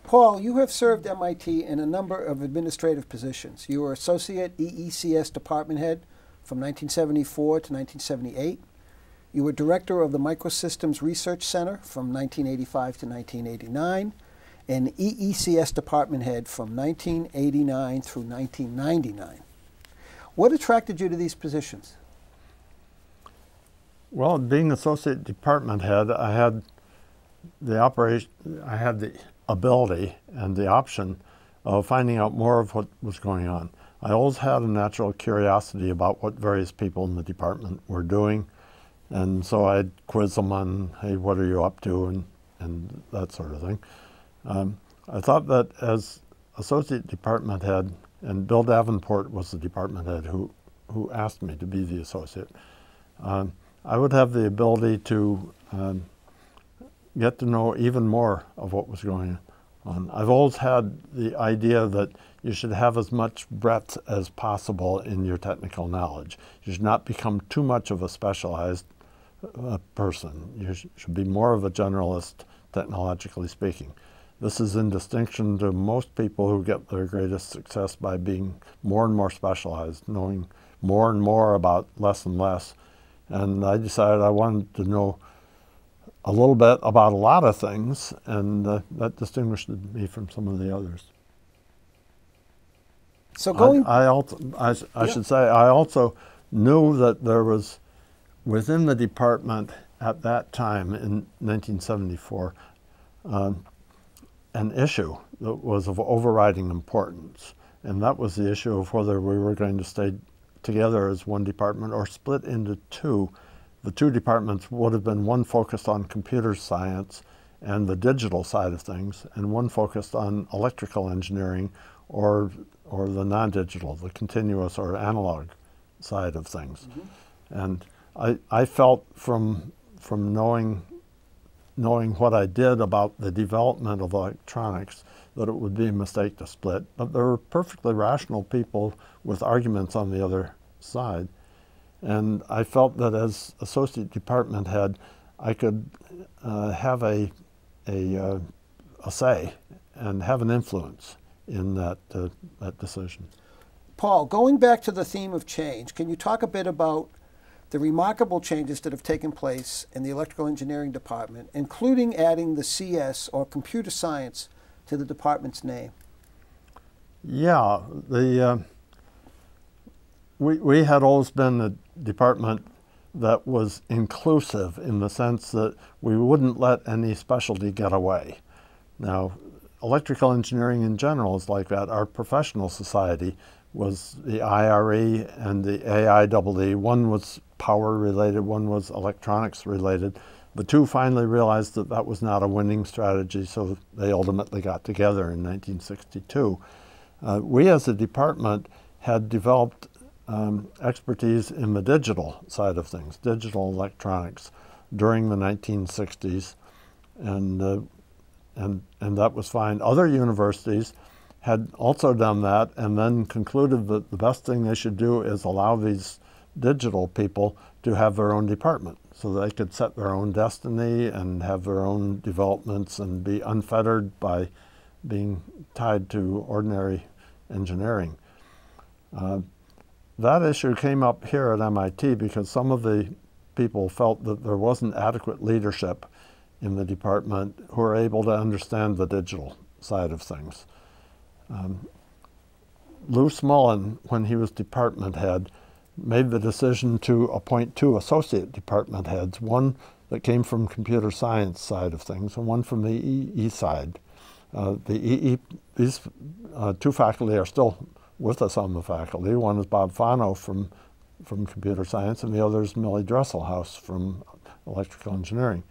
Paul, you have served MIT in a number of administrative positions. You were Associate EECS Department Head from 1974 to 1978. You were Director of the Microsystems Research Center from 1985 to 1989, and EECS Department Head from 1989 through 1999. What attracted you to these positions? Well, being Associate Department Head, I had the ability and the option of finding out more of what was going on. I always had a natural curiosity about what various people in the department were doing, and so I'd quiz them on, hey, what are you up to, and that sort of thing. I thought that as Associate Department Head, and Bill Davenport was the department head who asked me to be the associate, I would have the ability to get to know even more of what was going on. I've always had the idea that you should have as much breadth as possible in your technical knowledge. You should not become too much of a specialized person. You should be more of a generalist, technologically speaking. This is in distinction to most people who get their greatest success by being more and more specialized, knowing more and more about less and less. And I decided I wanted to know a little bit about a lot of things, and that distinguished me from some of the others. So going, I should say, I also knew that there was, within the department at that time in 1974, an issue that was of overriding importance, and that was the issue of whether we were going to stay together as one department or split into two. The two departments would have been one focused on computer science and the digital side of things, and one focused on electrical engineering or the non-digital, the continuous or analog side of things. Mm-hmm. And I felt from knowing what I did about the development of electronics that it would be a mistake to split. But there were perfectly rational people with arguments on the other side. And I felt that as Associate Department Head, I could have a say and have an influence in that decision. Paul, going back to the theme of change, can you talk a bit about the remarkable changes that have taken place in the electrical engineering department, including adding the CS, or computer science, to the department's name? Yeah, we had always been a department that was inclusive in the sense that we wouldn't let any specialty get away. Now, electrical engineering in general is like that. Our professional society was the IRE and the AIEE. One was power related, one was electronics related. The two finally realized that that was not a winning strategy, so they ultimately got together in 1962. We as a department had developed expertise in the digital side of things, digital electronics, during the 1960s, and that was fine. Other universities had also done that and then concluded that the best thing they should do is allow these digital people to have their own department so they could set their own destiny and have their own developments and be unfettered by being tied to ordinary engineering. That issue came up here at MIT because some of the people felt that there wasn't adequate leadership in the department who are able to understand the digital side of things. Lou Smullen, when he was department head, made the decision to appoint 2 associate department heads, one that came from computer science side of things and one from the EE side. These 2 faculty are still with us on the faculty. One is Bob Fano from computer science, and the other is Millie Dresselhaus from electrical engineering.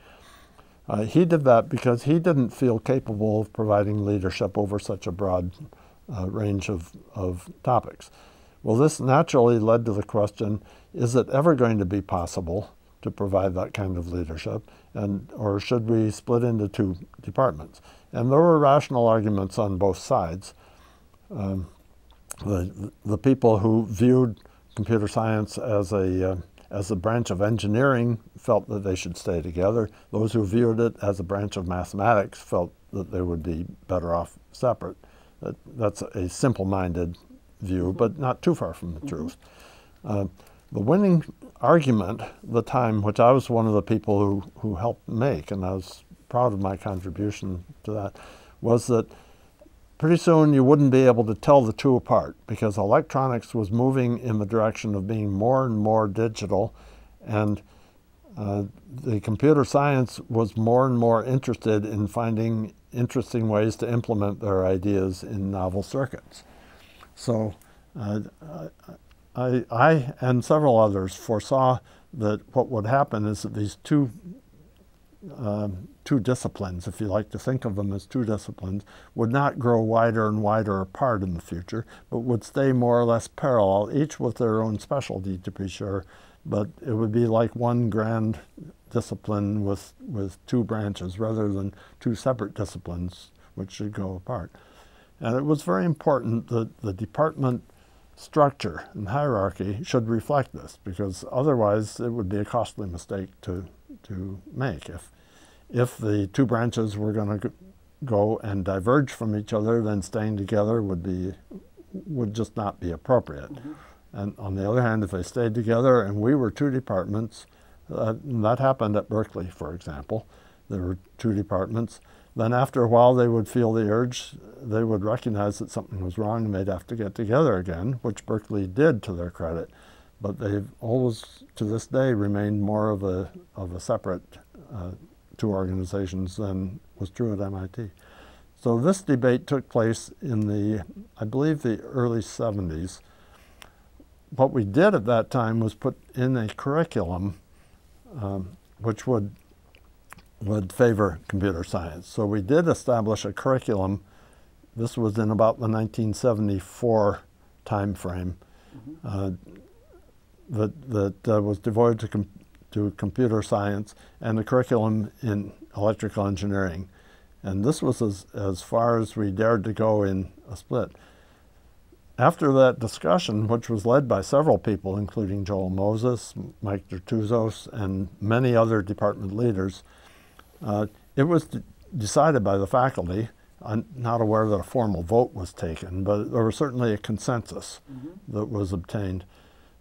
He did that because he didn't feel capable of providing leadership over such a broad range of topics. Well, this naturally led to the question, is it ever going to be possible to provide that kind of leadership, or should we split into 2 departments? And there were rational arguments on both sides. The people who viewed computer science as a branch of engineering felt that they should stay together. Those who viewed it as a branch of mathematics felt that they would be better off separate. That's a simple-minded view, but not too far from the truth. The winning argument at the time, which I was one of the people who helped make, and I was proud of my contribution to that, was that pretty soon you wouldn't be able to tell the 2 apart, because electronics was moving in the direction of being more and more digital, and the computer science was more and more interested in finding interesting ways to implement their ideas in novel circuits. So I and several others foresaw that what would happen is that these two disciplines, if you like to think of them as 2 disciplines, would not grow wider and wider apart in the future, but would stay more or less parallel, each with their own specialty, to be sure, but it would be like one grand discipline with 2 branches rather than 2 separate disciplines which should go apart. And it was very important that the department structure and hierarchy should reflect this, because otherwise it would be a costly mistake to make. If the 2 branches were going to go and diverge from each other, then staying together would just not be appropriate. And on the other hand, if they stayed together and we were 2 departments, that happened at Berkeley, for example. There were 2 departments. Then after a while they would feel the urge, they would recognize that something was wrong and they'd have to get together again, which Berkeley did, to their credit. But they've always, to this day, remained more of a separate 2 organizations than was true at MIT. So this debate took place in I believe, the early 70s. What we did at that time was put in a curriculum which would favor computer science. So we did establish a curriculum. This was in about the 1974 time frame that was devoted to computer science and the curriculum in electrical engineering. And this was as far as we dared to go in a split. After that discussion, which was led by several people, including Joel Moses, Mike Dertuzos, and many other department leaders, it was decided by the faculty. I'm not aware that a formal vote was taken, but there was certainly a consensus that was obtained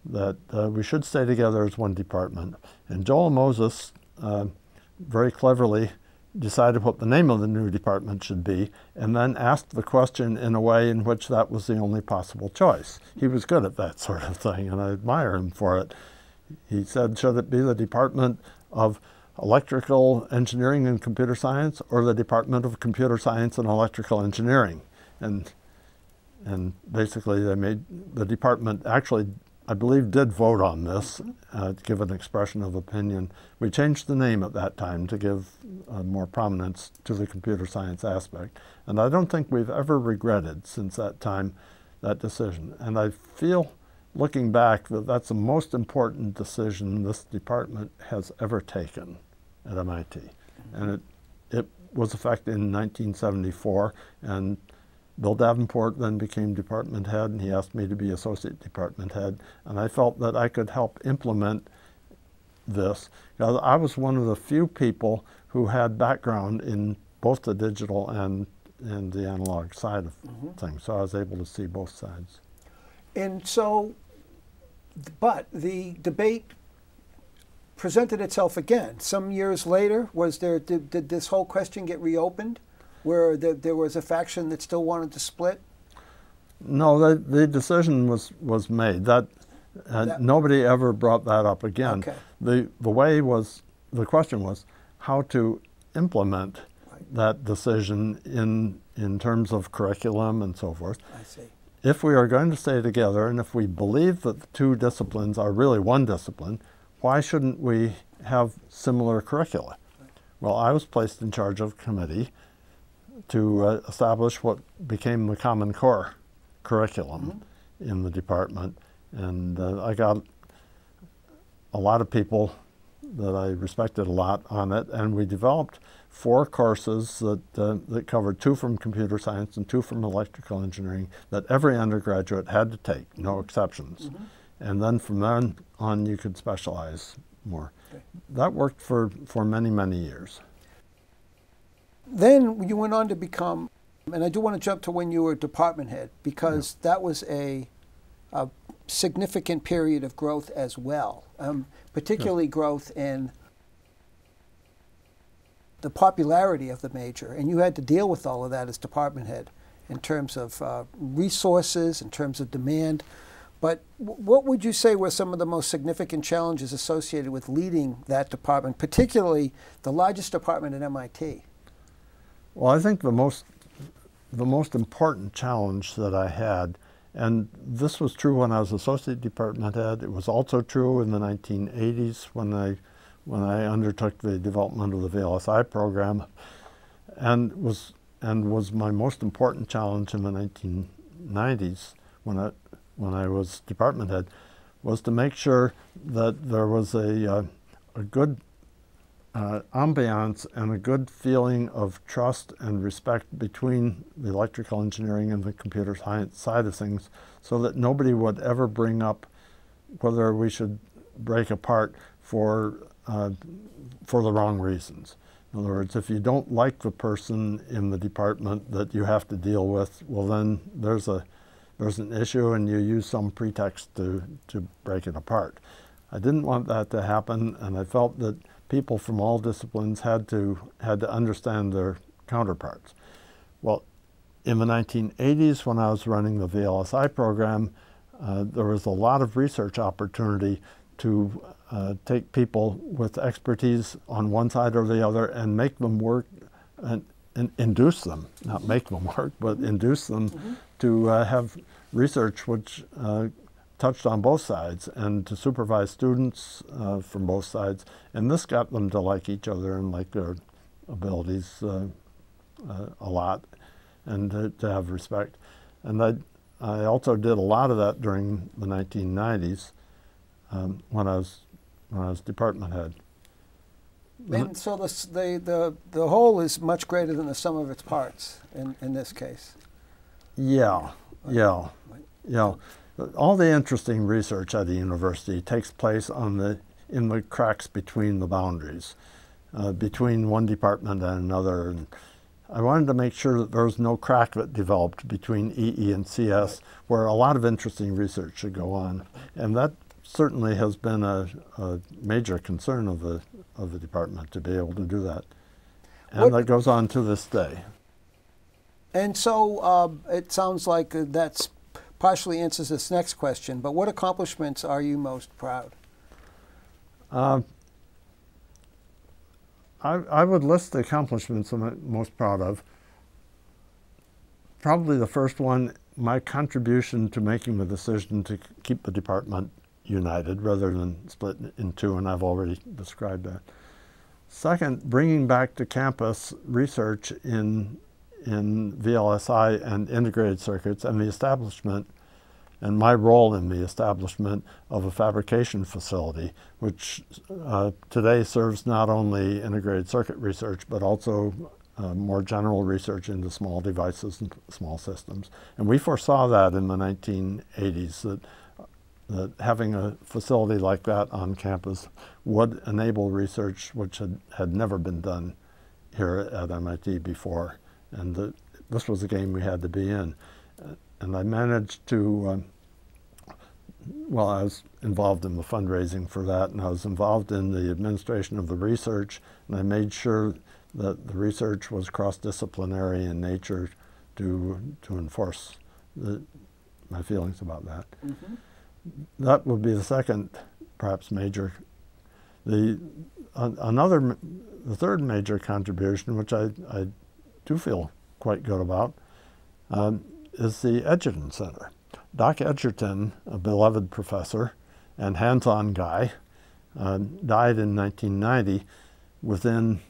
that we should stay together as one department. And Joel Moses very cleverly decided what the name of the new department should be, and then asked the question in a way in which that was the only possible choice. He was good at that sort of thing, and I admire him for it. He said, should it be the Department of Electrical Engineering and Computer Science, or the Department of Computer Science and Electrical Engineering? And basically they made the department, actually, I believe, did vote on this, give an expression of opinion. We changed the name at that time to give more prominence to the computer science aspect. And I don't think we've ever regretted since that time that decision. And I feel, looking back, that that's the most important decision this department has ever taken at MIT. And it was effected in 1974, and Bill Davenport then became department head, and he asked me to be associate department head, and I felt that I could help implement this. Now, I was one of the few people who had background in both the digital and the analog side of things, so I was able to see both sides. And so, but the debate presented itself again. Some years later, did this whole question get reopened, where there was a faction that still wanted to split? No, the decision was made. Nobody ever brought that up again. Okay. The question was how to implement Right. that decision in terms of curriculum and so forth. I see. If we are going to stay together, and if we believe that the two disciplines are really one discipline, why shouldn't we have similar curricula? Well, I was placed in charge of a committee to establish what became the Common Core curriculum in the department. And I got a lot of people that I respected a lot on it, and we developed 4 courses that covered 2 from computer science and 2 from electrical engineering that every undergraduate had to take, no exceptions. And then from then on you could specialize more. Okay. That worked for many, many years. Then you went on to become, and I do want to jump to when you were department head, because that was a significant period of growth as well, particularly growth in the popularity of the major, and you had to deal with all of that as department head in terms of resources, in terms of demand. But what would you say were some of the most significant challenges associated with leading that department, particularly the largest department at MIT? Well, I think the most important challenge that I had, and this was true when I was associate department head, it was also true in the 1980s when I undertook the development of the VLSI program, and was my most important challenge in the 1990s when I was department head, was to make sure that there was a good ambiance and a good feeling of trust and respect between the electrical engineering and the computer science side of things, so that nobody would ever bring up whether we should break apart for the wrong reasons. In other words, if you don't like the person in the department that you have to deal with, well then there's an issue and you use some pretext to break it apart. I didn't want that to happen, and I felt that people from all disciplines had to understand their counterparts. Well, in the 1980s, when I was running the VLSI program, there was a lot of research opportunity to take people with expertise on one side or the other and make them work and induce them, not make them work, but induce them to have research which touched on both sides, and to supervise students from both sides. And this got them to like each other and like their abilities a lot, and to have respect. And I also did a lot of that during the 1990s when I was department head. And so the whole is much greater than the sum of its parts in this case. Yeah. All the interesting research at the university takes place in the cracks between the boundaries, between one department and another. And I wanted to make sure that there was no crack that developed between EE and CS, where a lot of interesting research should go on. And that certainly has been a major concern of the department, to be able to do that. And that goes on to this day. And so it sounds like that's partially answers this next question, but what accomplishments are you most proud? I would list the accomplishments I'm most proud of. Probably the first one, my contribution to making the decision to keep the department united rather than split in two, and I've already described that. Second, bringing back to campus research in VLSI and integrated circuits, and the establishment and my role in the establishment of a fabrication facility, which today serves not only integrated circuit research, but also more general research into small devices and small systems. And we foresaw that in the 1980s, that having a facility like that on campus would enable research which had never been done here at MIT before. And this was a game we had to be in. And I managed to well, I was involved in the fundraising for that, and I was involved in the administration of the research, and I made sure that the research was cross-disciplinary in nature to enforce my feelings about that. Mm-hmm. That would be the second, perhaps, major. The third major contribution, which I do feel quite good about, is the Edgerton Center. Doc Edgerton, a beloved professor and hands-on guy, died in 1990. Within,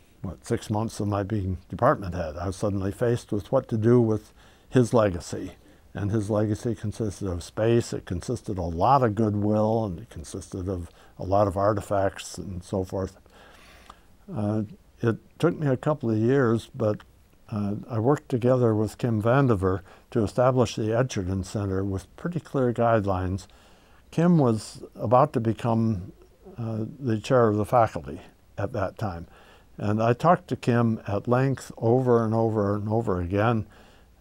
6 months of my being department head, I was suddenly faced with what to do with his legacy. And his legacy consisted of space, it consisted of a lot of goodwill, and it consisted of a lot of artifacts and so forth. It took me a couple of years, but I worked together with Kim Vandiver to establish the Edgerton Center with pretty clear guidelines. Kim was about to become the chair of the faculty at that time. And I talked to Kim at length over and over and over again,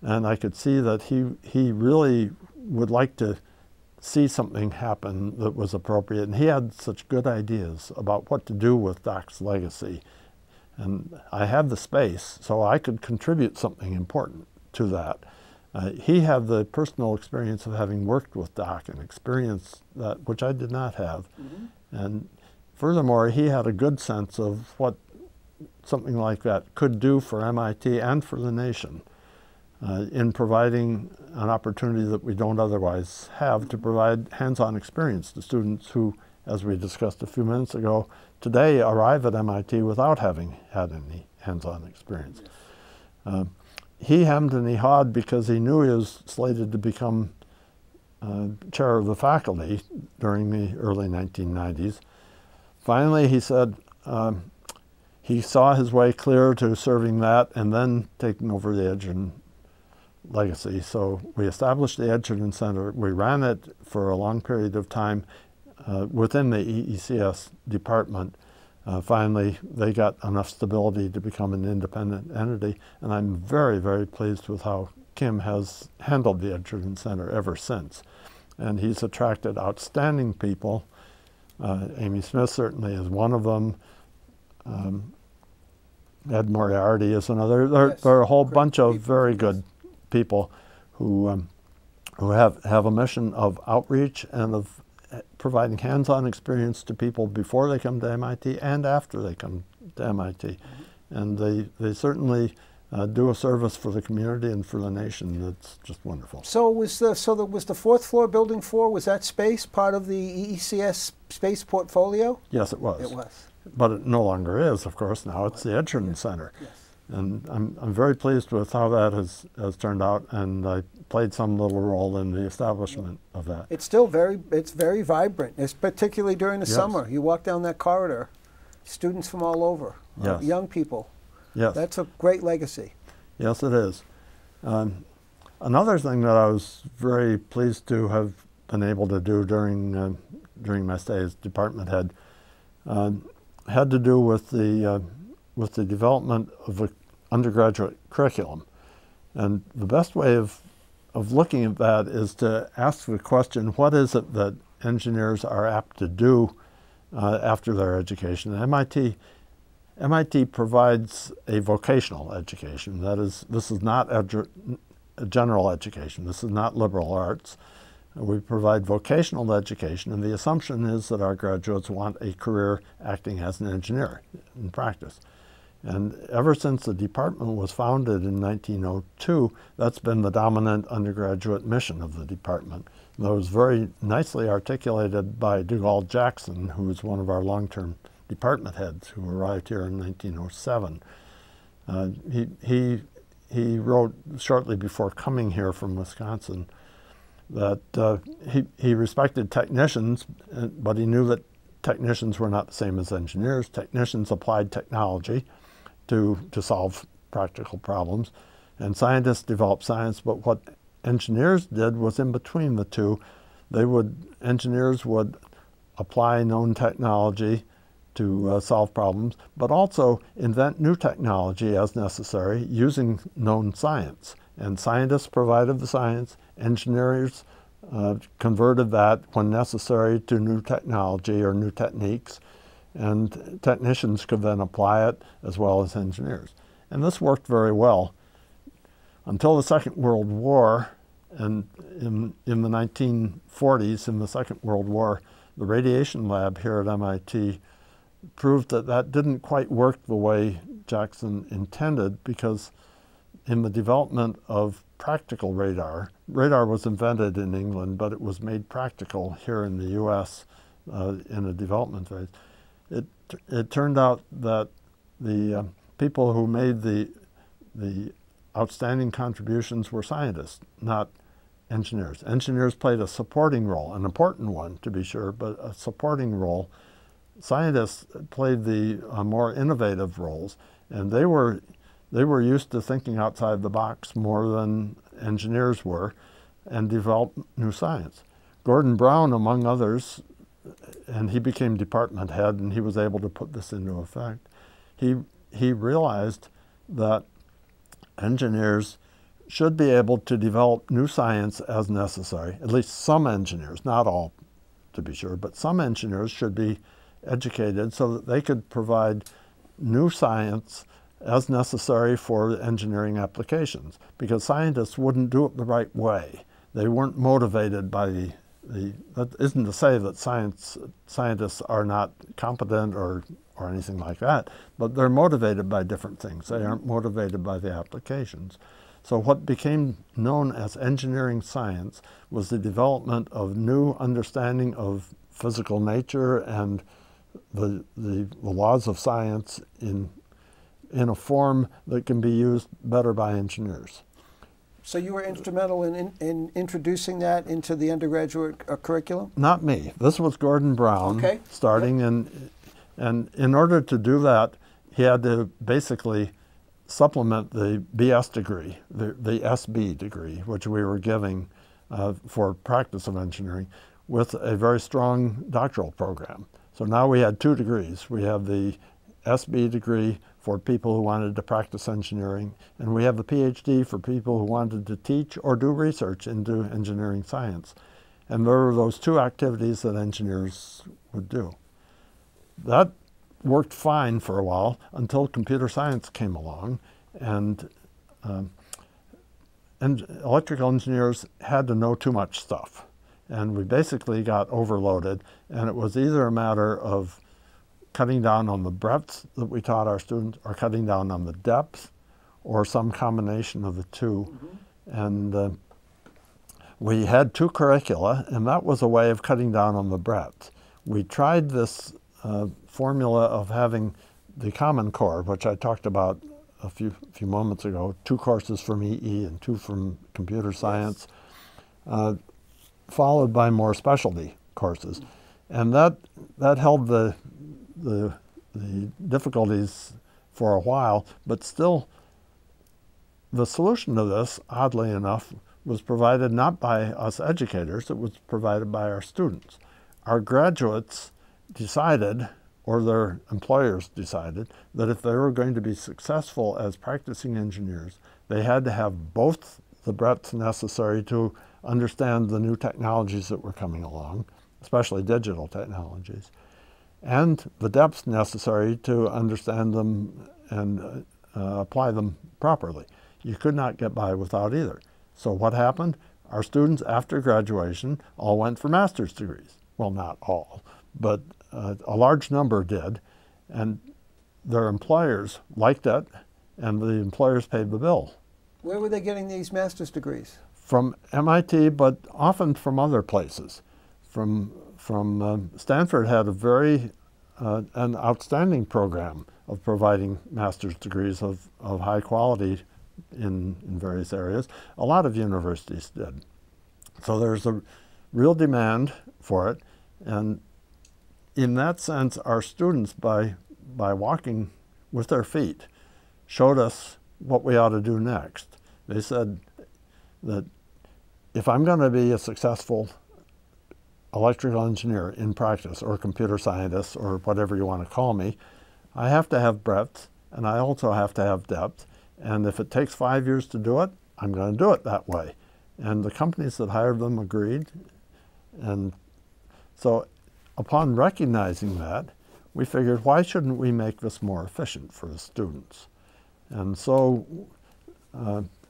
and I could see that he really would like to see something happen that was appropriate. And he had such good ideas about what to do with Doc's legacy. And I had the space, so I could contribute something important to that. He had the personal experience of having worked with Doc and experienced that, which I did not have. Mm-hmm. And furthermore, he had a good sense of what something like that could do for MIT and for the nation in providing an opportunity that we don't otherwise have to provide hands-on experience to students who, as we discussed a few minutes ago, today arrive at MIT without having had any hands-on experience. He hemmed and he hawed because he knew he was slated to become chair of the faculty during the early 1990s. Finally, he said he saw his way clear to serving that and then taking over the Edgerton legacy. So we established the Edgerton Center. We ran it for a long period of time within the EECS department. Finally, they got enough stability to become an independent entity, and I'm very, very pleased with how Kim has handled the Edgerton Center ever since. And he's attracted outstanding people. Amy Smith certainly is one of them. Ed Moriarty is another. There are a whole bunch of very good people who have a mission of outreach and of providing hands-on experience to people before they come to MIT and after they come to MIT. Mm-hmm. And they certainly do a service for the community and for the nation that's just wonderful. So was the fourth floor, building 4, was that space part of the EECS space portfolio? Yes, it was. It was. But it no longer is, of course. Now it's the Edgerton Center. Yes. And I'm very pleased with how that has turned out, and I played some little role in the establishment of that. It's still it's very vibrant. It's particularly during the summer. You walk down that corridor, students from all over, young people. Yes. That's a great legacy. Yes, it is. Another thing that I was very pleased to have been able to do during my stay as department head had to do with the development of an undergraduate curriculum. And the best way of looking at that is to ask the question, what is it that engineers are apt to do after their education? MIT provides a vocational education. That is, this is not a general education. This is not liberal arts. We provide vocational education, and the assumption is that our graduates want a career acting as an engineer in practice. And ever since the department was founded in 1902, that's been the dominant undergraduate mission of the department. And that was very nicely articulated by Dugald Jackson, who was one of our long-term department heads who arrived here in 1907. He wrote shortly before coming here from Wisconsin that he respected technicians, but he knew that technicians were not the same as engineers. Technicians applied technology to solve practical problems, and scientists developed science, but what engineers did was in between the two. Engineers would apply known technology to solve problems, but also invent new technology as necessary using known science. And scientists provided the science, engineers converted that when necessary to new technology or new techniques, and technicians could then apply it as well as engineers. And this worked very well until the Second World War. And in the 1940s, in the Second World War, the radiation lab here at MIT proved that that didn't quite work the way Jackson intended, because in the development of practical radar, radar was invented in England, but it was made practical here in the U.S. In a development phase. It turned out that the people who made the outstanding contributions were scientists, not engineers. Engineers played a supporting role, an important one to be sure, but a supporting role. Scientists played the more innovative roles, and they were used to thinking outside the box more than engineers were, and developed new science. Gordon Brown, among others, and he became department head, and he was able to put this into effect. He realized that engineers should be able to develop new science as necessary. At least some engineers, not all to be sure, but some engineers should be educated so that they could provide new science as necessary for engineering applications, because scientists wouldn't do it the right way. They weren't motivated by that isn't to say that scientists are not competent or anything like that, but they're motivated by different things. They aren't motivated by the applications. So what became known as engineering science was the development of new understanding of physical nature and the laws of science in a form that can be used better by engineers. So you were instrumental in introducing that into the undergraduate curriculum? Not me. This was Gordon Brown, okay. Starting, and in order to do that, he had to basically supplement the BS degree, the SB degree, which we were giving for practice of engineering, with a very strong doctoral program. So now we had 2 degrees. We have the SB degree for people who wanted to practice engineering, and we have the PhD for people who wanted to teach or do research into engineering science. And there were those 2 activities that engineers would do. That worked fine for a while until computer science came along, and electrical engineers had to know too much stuff. And we basically got overloaded, and it was either a matter of cutting down on the breadth that we taught our students, or cutting down on the depth, or some combination of the 2. Mm-hmm. And we had 2 curricula, and that was a way of cutting down on the breadth. We tried this formula of having the Common Core, which I talked about a few moments ago, 2 courses from EE and 2 from computer science, followed by more specialty courses. And that held the difficulties for a while, but still the solution to this, oddly enough, was provided not by us educators, it was provided by our students. Our graduates decided, or their employers decided, that if they were going to be successful as practicing engineers, they had to have both the breadth necessary to understand the new technologies that were coming along, especially digital technologies, and the depth necessary to understand them and apply them properly. You could not get by without either. So what happened? Our students after graduation all went for master's degrees. Well, not all, but a large number did, and their employers liked it, and the employers paid the bill. Where were they getting these master's degrees? From MIT, but often from other places. From Stanford had a very an outstanding program of providing master's degrees of high quality in various areas. A lot of universities did. So there's a real demand for it, and in that sense, our students, by walking with their feet, showed us what we ought to do next. They said that if I'm going to be a successful electrical engineer in practice, or computer scientist, or whatever you want to call me, I have to have breadth, and I also have to have depth. And if it takes 5 years to do it, I'm going to do it that way. And the companies that hired them agreed. And so upon recognizing that, we figured, why shouldn't we make this more efficient for the students? And so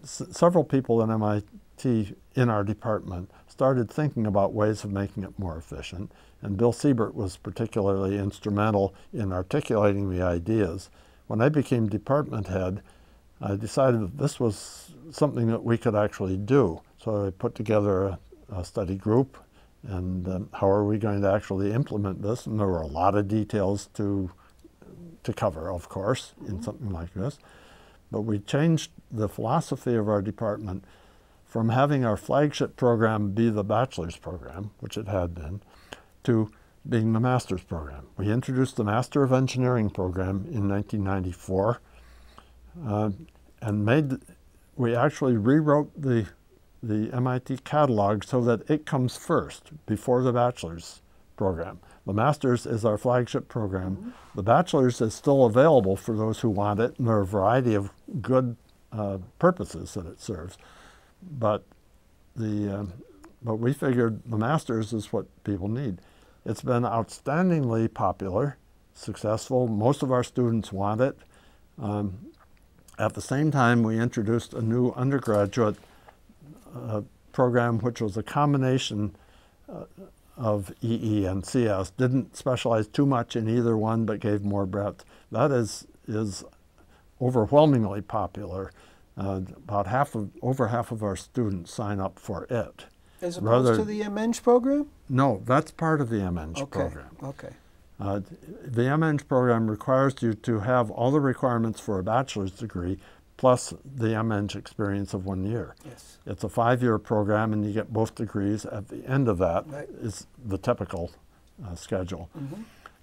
several people in MIT in our department started thinking about ways of making it more efficient. And Bill Siebert was particularly instrumental in articulating the ideas. When I became department head, I decided that this was something that we could actually do. So I put together a study group, and how are we going to actually implement this? And there were a lot of details to cover, of course, in something like this. But we changed the philosophy of our department from having our flagship program be the bachelor's program, which it had been, to being the master's program. We introduced the Master of Engineering program in 1994, and we actually rewrote the MIT catalog so that it comes first, before the bachelor's program. The master's is our flagship program. The bachelor's is still available for those who want it, and there are a variety of good purposes that it serves. But we figured the master's is what people need. It's been outstandingly popular, successful. Most of our students want it. At the same time, we introduced a new undergraduate program, which was a combination of EE and CS. Didn't specialize too much in either one, but gave more breadth. That is overwhelmingly popular. Over half of our students sign up for it. As opposed to the MEng program? No, that's part of the MEng program. Okay. The MEng program requires you to have all the requirements for a bachelor's degree plus the MEng experience of 1 year. Yes. It's a 5-year program, and you get both degrees. At the end of that is the typical schedule.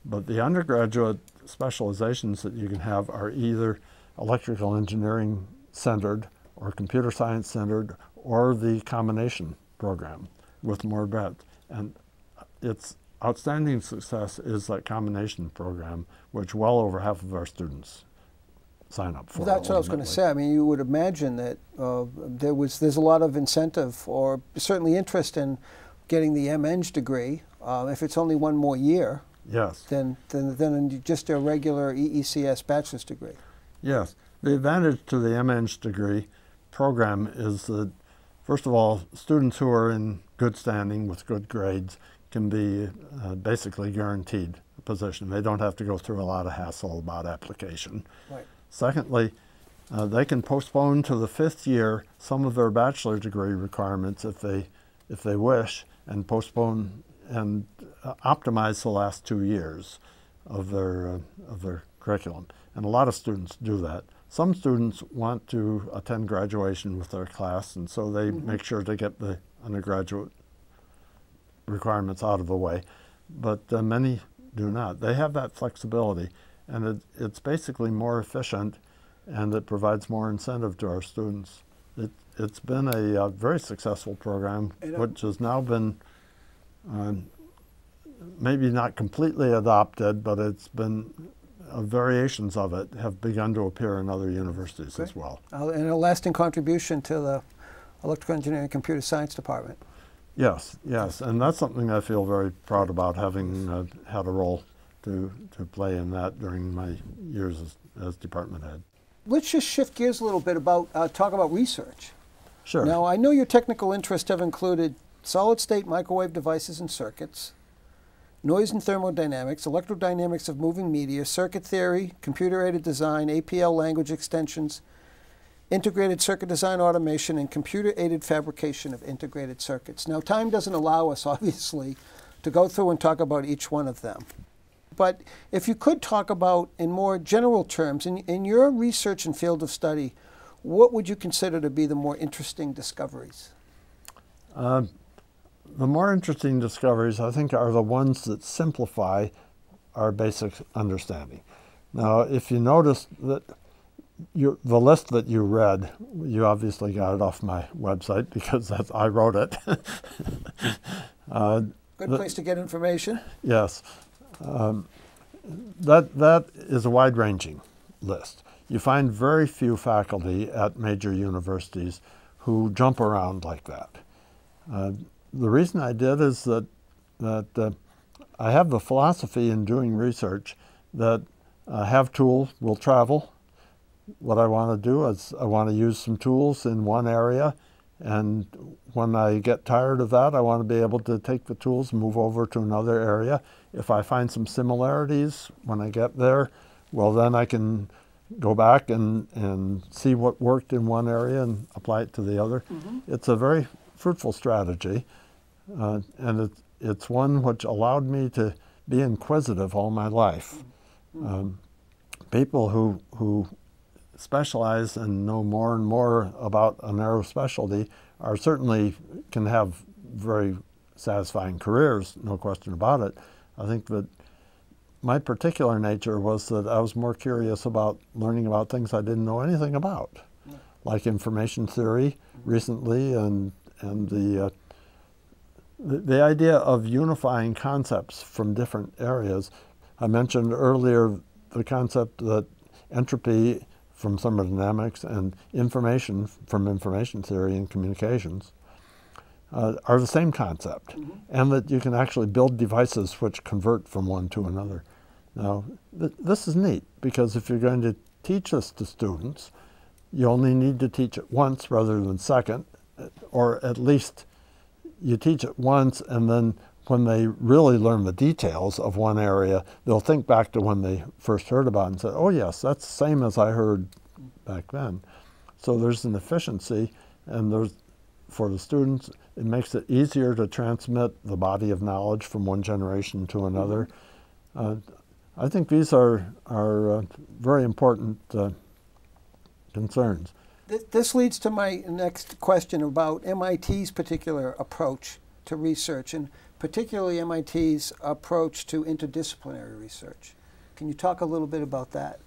But the undergraduate specializations that you can have are either electrical engineering centered or computer science centered, or the combination program with more breadth. And its outstanding success is that combination program, which well over half of our students sign up for. That's what I was going to say. I mean, you would imagine that there's a lot of incentive, or certainly interest in getting the MEng degree. If it's only 1 more year, yes, than just a regular EECS bachelor's degree. Yes. The advantage to the MEng degree program is that, first of all, students who are in good standing with good grades can be basically guaranteed a position. They don't have to go through a lot of hassle about application. Right. Secondly, they can postpone to the 5th year some of their bachelor degree requirements if they wish, and postpone and optimize the last 2 years of their curriculum. And a lot of students do that. Some students want to attend graduation with their class, and so they make sure to get the undergraduate requirements out of the way. But many do not. They have that flexibility, and it's basically more efficient, and it provides more incentive to our students. It's been a very successful program, which has now been maybe not completely adopted, but it's been variations of it have begun to appear in other universities as well. And a lasting contribution to the Electrical Engineering and Computer Science Department. Yes, yes, and that's something I feel very proud about, having had a role to play in that during my years as department head. Let's just shift gears a little bit talk about research. Sure. Now, I know your technical interests have included solid-state microwave devices and circuits, noise and thermodynamics, electrodynamics of moving media, circuit theory, computer-aided design, APL language extensions, integrated circuit design automation, and computer-aided fabrication of integrated circuits. Now, time doesn't allow us, obviously, to go through and talk about each one of them. But if you could talk about, in more general terms, in your research and field of study, what would you consider to be the more interesting discoveries? The more interesting discoveries, I think, are the ones that simplify our basic understanding. Now, if you notice that the list that you read, you obviously got it off my website because I wrote it. Good place to get information. Yes. That is a wide-ranging list. You find very few faculty at major universities who jump around like that. The reason I did is that I have the philosophy in doing research that have tools will travel. What I want to do is I want to use some tools in one area, and when I get tired of that, I want to be able to take the tools and move over to another area. If I find some similarities when I get there, well, then I can go back and see what worked in one area and apply it to the other. It's a very fruitful strategy, and it's one which allowed me to be inquisitive all my life. People who specialize and know more and more about a narrow specialty are certainly can have very satisfying careers, no question about it. I think that my particular nature was that I was more curious about learning about things I didn't know anything about, like information theory recently, and the idea of unifying concepts from different areas. I mentioned earlier the concept that entropy from thermodynamics and information from information theory and communications are the same concept, and that you can actually build devices which convert from one to another. Now, this is neat, because if you're going to teach this to students, you only need to teach it once rather than second, or at least you teach it once, and then when they really learn the details of one area, they'll think back to when they first heard about it and say, oh yes, that's the same as I heard back then. So there's an efficiency, and for the students, it makes it easier to transmit the body of knowledge from one generation to another. I think these are very important concerns. This leads to my next question about MIT's particular approach to research, and particularly MIT's approach to interdisciplinary research. Can you talk a little bit about that?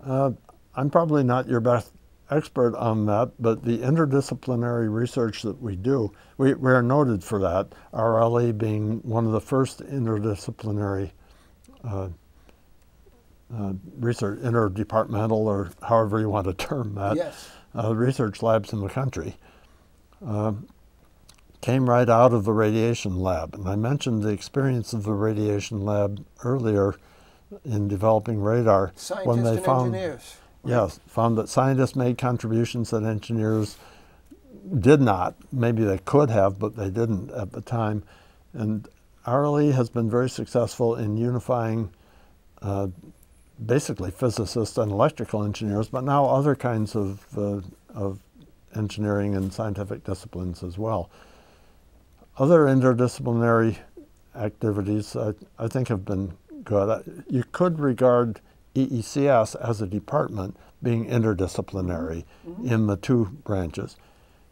I'm probably not your best expert on that, but the interdisciplinary research that we do, we are noted for that, RLE being one of the first interdisciplinary research, interdepartmental, or however you want to term that, yes. Research labs in the country. Came right out of the radiation lab. And I mentioned the experience of the radiation lab earlier in developing radar. Scientists when they and found, engineers. Yes, found that scientists made contributions that engineers did not. Maybe they could have, but they didn't at the time. And RLE has been very successful in unifying basically physicists and electrical engineers, but now other kinds of engineering and scientific disciplines as well. Other interdisciplinary activities I think have been good. You could regard EECS as a department being interdisciplinary in the two branches.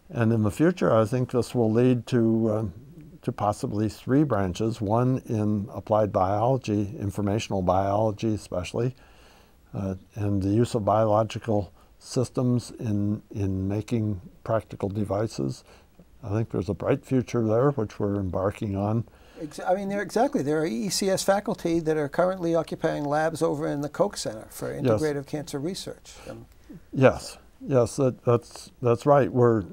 And in the future, I think this will lead to possibly three branches, one in applied biology, informational biology especially, and the use of biological systems in making practical devices. I think there's a bright future there, which we're embarking on. I mean, there are EECS faculty that are currently occupying labs over in the Koch Center for Integrative Cancer Research. Yes, that's right. We're,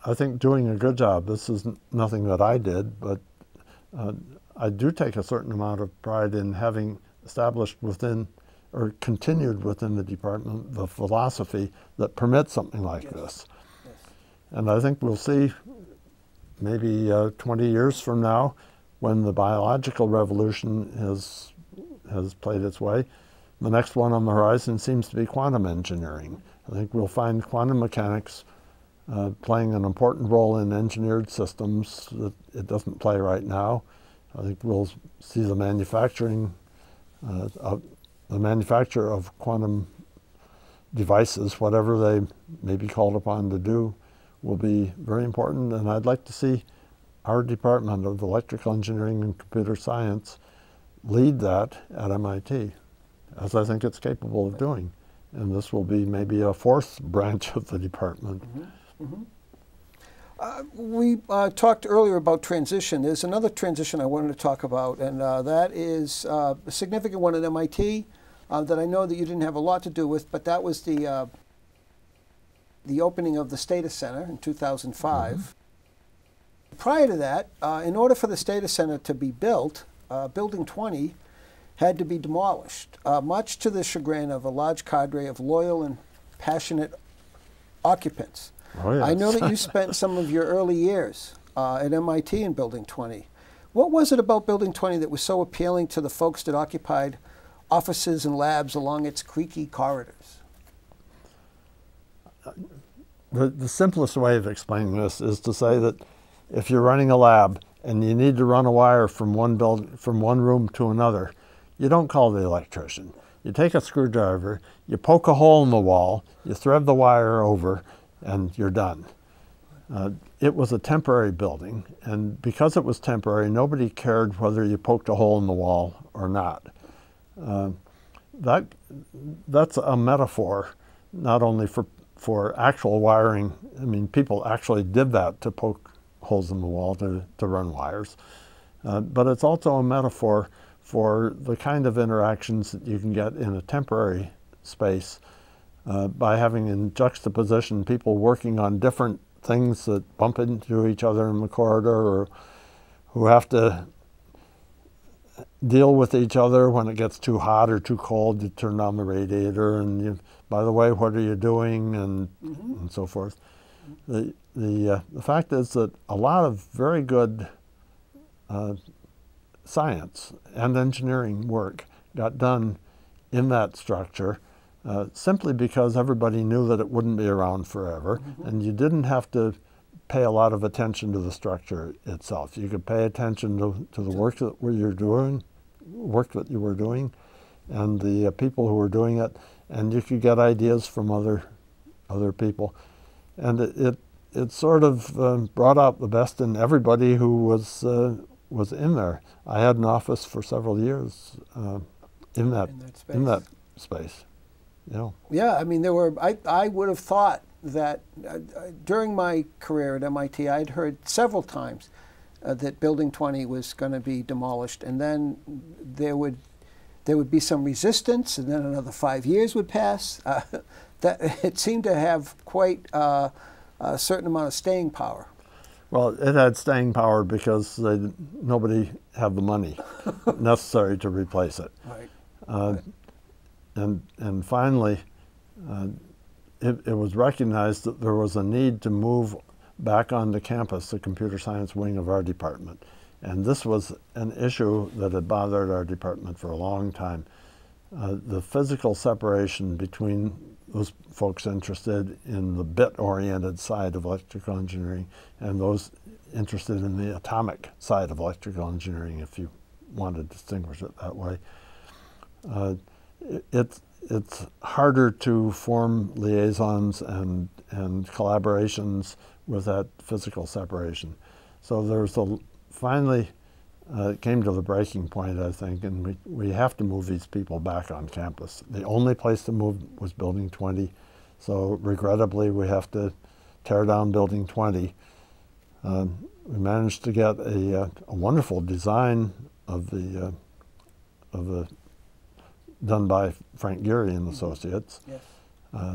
I think, doing a good job. This is nothing that I did, but I do take a certain amount of pride in having established within, or continued within the department, the philosophy that permits something like this. Yes. And I think we'll see maybe 20 years from now, when the biological revolution has played its way, the next one on the horizon seems to be quantum engineering. I think we'll find quantum mechanics playing an important role in engineered systems that it doesn't play right now. I think we'll see the manufacturing, the manufacture of quantum devices, whatever they may be called upon to do, will be very important. And I'd like to see our Department of Electrical Engineering and Computer Science lead that at MIT, as I think it's capable of doing. And this will be maybe a fourth branch of the department. We talked earlier about transition. There's another transition I wanted to talk about, and that is a significant one at MIT that I know that you didn't have a lot to do with, but that was the the opening of the Stata Center in 2005. Prior to that, in order for the Stata Center to be built, Building 20 had to be demolished, much to the chagrin of a large cadre of loyal and passionate occupants. Oh, yes. I know that you spent some of your early years at MIT in Building 20. What was it about Building 20 that was so appealing to the folks that occupied offices and labs along its creaky corridors? The simplest way of explaining this is to say that if you're running a lab and you need to run a wire from one room to another, you don't call the electrician. You take a screwdriver, you poke a hole in the wall, you thread the wire over, and you're done. It was a temporary building, and because it was temporary, nobody cared whether you poked a hole in the wall or not. That's a metaphor, not only for actual wiring. I mean, people actually did that to poke holes in the wall to run wires. But it's also a metaphor for the kind of interactions that you can get in a temporary space by having in juxtaposition people working on different things that bump into each other in the corridor, or who have to deal with each other when it gets too hot or too cold. You turn on the radiator and you, by the way, what are you doing, and so forth. The fact is that a lot of very good science and engineering work got done in that structure simply because everybody knew that it wouldn't be around forever, and you didn't have to pay a lot of attention to the structure itself. You could pay attention to the work that you were doing, and the people who were doing it, and you could get ideas from other people, and it sort of brought out the best in everybody who was in there. I had an office for several years in that space. Yeah. Yeah, I mean, I would have thought that during my career at MIT, I'd heard several times that Building 20 was going to be demolished, and then there would be some resistance, and then another 5 years would pass. That it seemed to have quite a certain amount of staying power. Well, it had staying power because nobody had the money necessary to replace it. Right. And finally, it was recognized that there was a need to move back onto campus the computer science wing of our department. And this was an issue that had bothered our department for a long time. The physical separation between those folks interested in the bit-oriented side of electrical engineering and those interested in the atomic side of electrical engineering, if you want to distinguish it that way. It's harder to form liaisons and collaborations with that physical separation. So finally it came to the breaking point, I think, and we have to move these people back on campus. The only place to move was Building 20, so regrettably we have to tear down Building 20. We managed to get a wonderful design of the done by Frank Geary and Associates. Yes.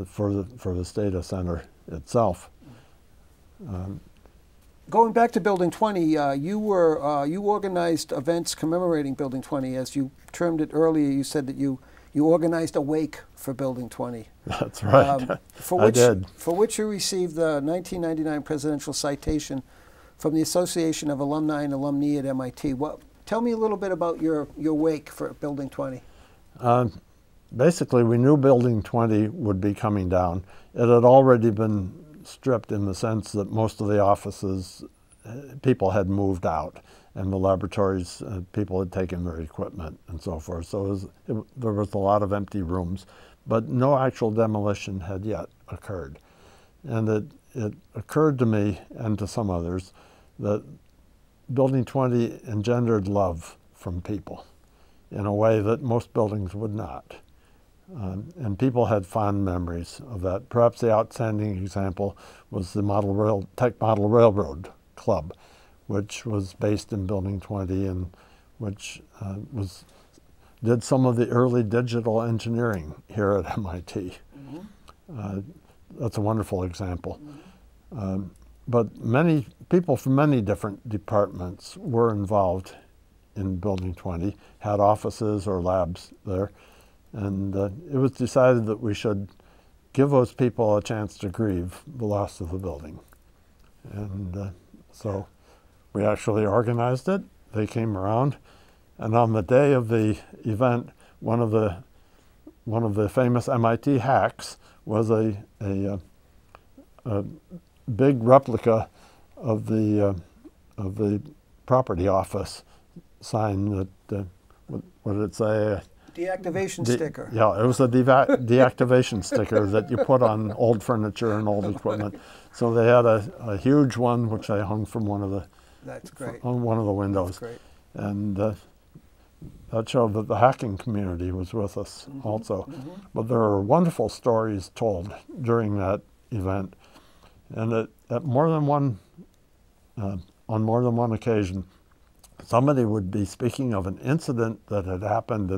For the Stata Center itself. Going back to Building 20, you organized events commemorating Building 20. As you termed it earlier, you said that you organized a wake for Building 20. That's right. I did. For which you received the 1999 Presidential Citation from the Association of Alumni and Alumni at MIT. Tell me a little bit about your wake for Building 20. Basically, we knew Building 20 would be coming down. It had already been stripped in the sense that most of the offices, people had moved out, and the laboratories, people had taken their equipment and so forth. So there was a lot of empty rooms, but no actual demolition had yet occurred. And it occurred to me, and to some others, that Building 20 engendered love from people in a way that most buildings would not. And people had fond memories of that. Perhaps the outstanding example was the Tech Model Railroad Club, which was based in Building 20 and which did some of the early digital engineering here at MIT. that's a wonderful example. But many people from many different departments were involved in Building 20, had offices or labs there, and it was decided that we should give those people a chance to grieve the loss of the building. And so we actually organized it. They came around, and on the day of the event, one of the famous MIT hacks was a big replica of the property office sign that what did it say? Deactivation sticker. Yeah, it was a deactivation sticker that you put on old furniture and old equipment. So they had a huge one which I hung from one of the That's great. on one of the windows. That's great. And that showed that the hacking community was with us also. But there are wonderful stories told during that event, and at more than one on more than one occasion, somebody would be speaking of an incident that had happened,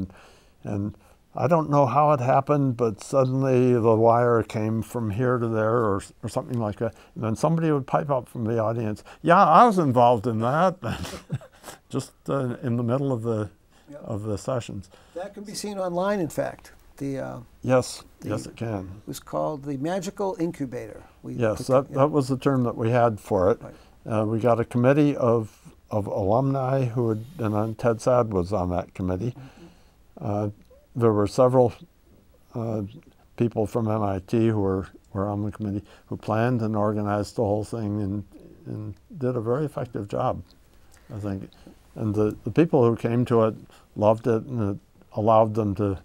and I don't know how it happened, but suddenly the wire came from here to there or something like that. And then somebody would pipe up from the audience, yeah, I was involved in that, just in the middle of the sessions. That can be seen online, in fact. Yes, it can. It was called the Magical Incubator. Yes, that was the term that we had for it. Right. We got a committee of alumni who had, and Ted Sad was on that committee. There were several people from MIT who were on the committee who planned and organized the whole thing and did a very effective job, I think. And the people who came to it loved it, and it allowed them to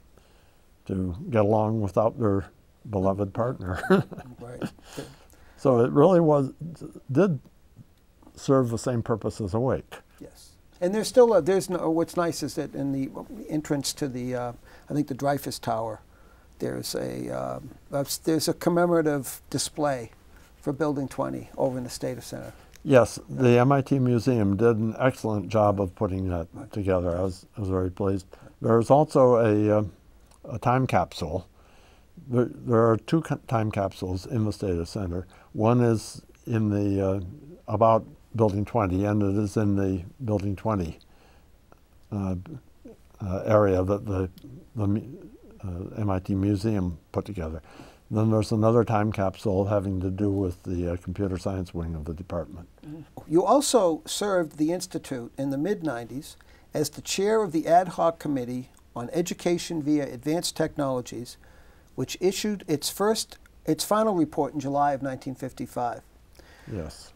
get along without their beloved partner. Right. So it really did serve the same purpose as Awake. Yes. And there's what's nice is that in the entrance to the, I think the Dreyfus Tower, there's a commemorative display for Building 20 over in the Stata Center. Yes, the MIT Museum did an excellent job of putting that together. I was very pleased. There's also a time capsule. There are two time capsules in the Stata Center. One is in the about Building 20, and it is in the Building 20 area that the MIT Museum put together. Then there's another time capsule having to do with the computer science wing of the department. You also served the Institute in the mid-90s as the chair of the Ad Hoc Committee on Education via Advanced Technologies, which issued its final report in July of 1955. Yes.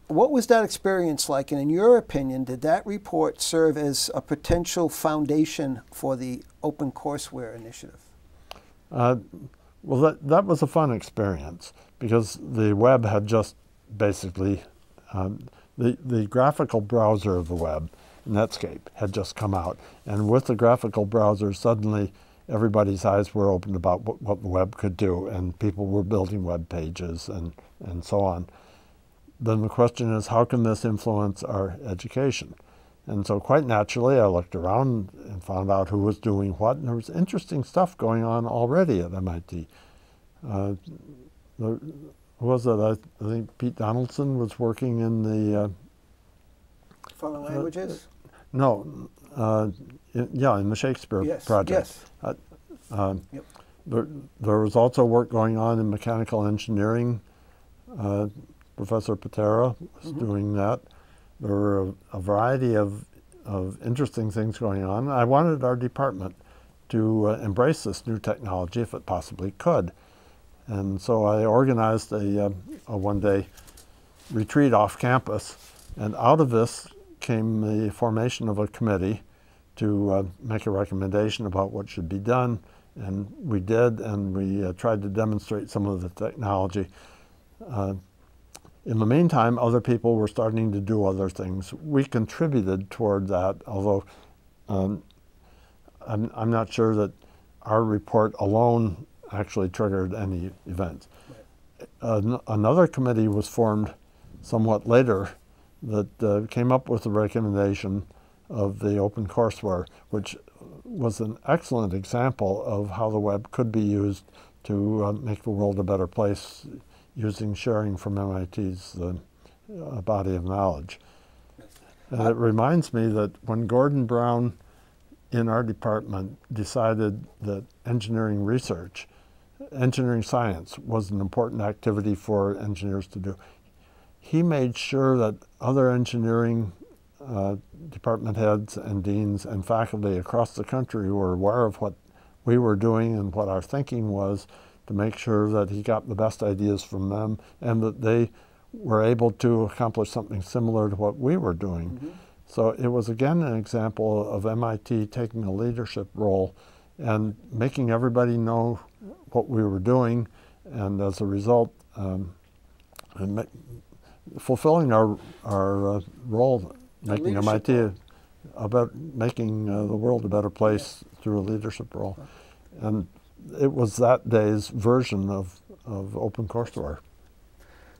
What was that experience like, and in your opinion, did that report serve as a potential foundation for the Open Courseware initiative? Well, that was a fun experience because the web had just basically, the graphical browser of the web, Netscape, had just come out. And with the graphical browser, suddenly everybody's eyes were opened about what the web could do, and people were building web pages and so on. Then the question is, how can this influence our education? And so quite naturally, I looked around and found out who was doing what, and there was interesting stuff going on already at MIT. Who was it? I think Pete Donaldson was working in the... Foreign languages? No, in the Shakespeare project. Yes. Yep. There was also work going on in mechanical engineering. Professor Patera was doing that. There were a variety of interesting things going on. I wanted our department to embrace this new technology if it possibly could. And so I organized a one-day retreat off campus, and out of this came the formation of a committee to make a recommendation about what should be done, and we did, and we tried to demonstrate some of the technology. In the meantime, other people were starting to do other things. We contributed toward that, although I'm not sure that our report alone actually triggered any events. Right. Another committee was formed somewhat later that came up with a recommendation of the OpenCourseWare, which was an excellent example of how the web could be used to make the world a better place using sharing from MIT's body of knowledge. And it reminds me that when Gordon Brown in our department decided that engineering research, engineering science was an important activity for engineers to do, he made sure that other engineering department heads and deans and faculty across the country were aware of what we were doing and what our thinking was, to make sure that he got the best ideas from them and that they were able to accomplish something similar to what we were doing. Mm-hmm. So it was again an example of MIT taking a leadership role and making everybody know what we were doing, and as a result, fulfilling our role, making MIT about making the world a better place through a leadership role. And it was that day's version of OpenCourseWare.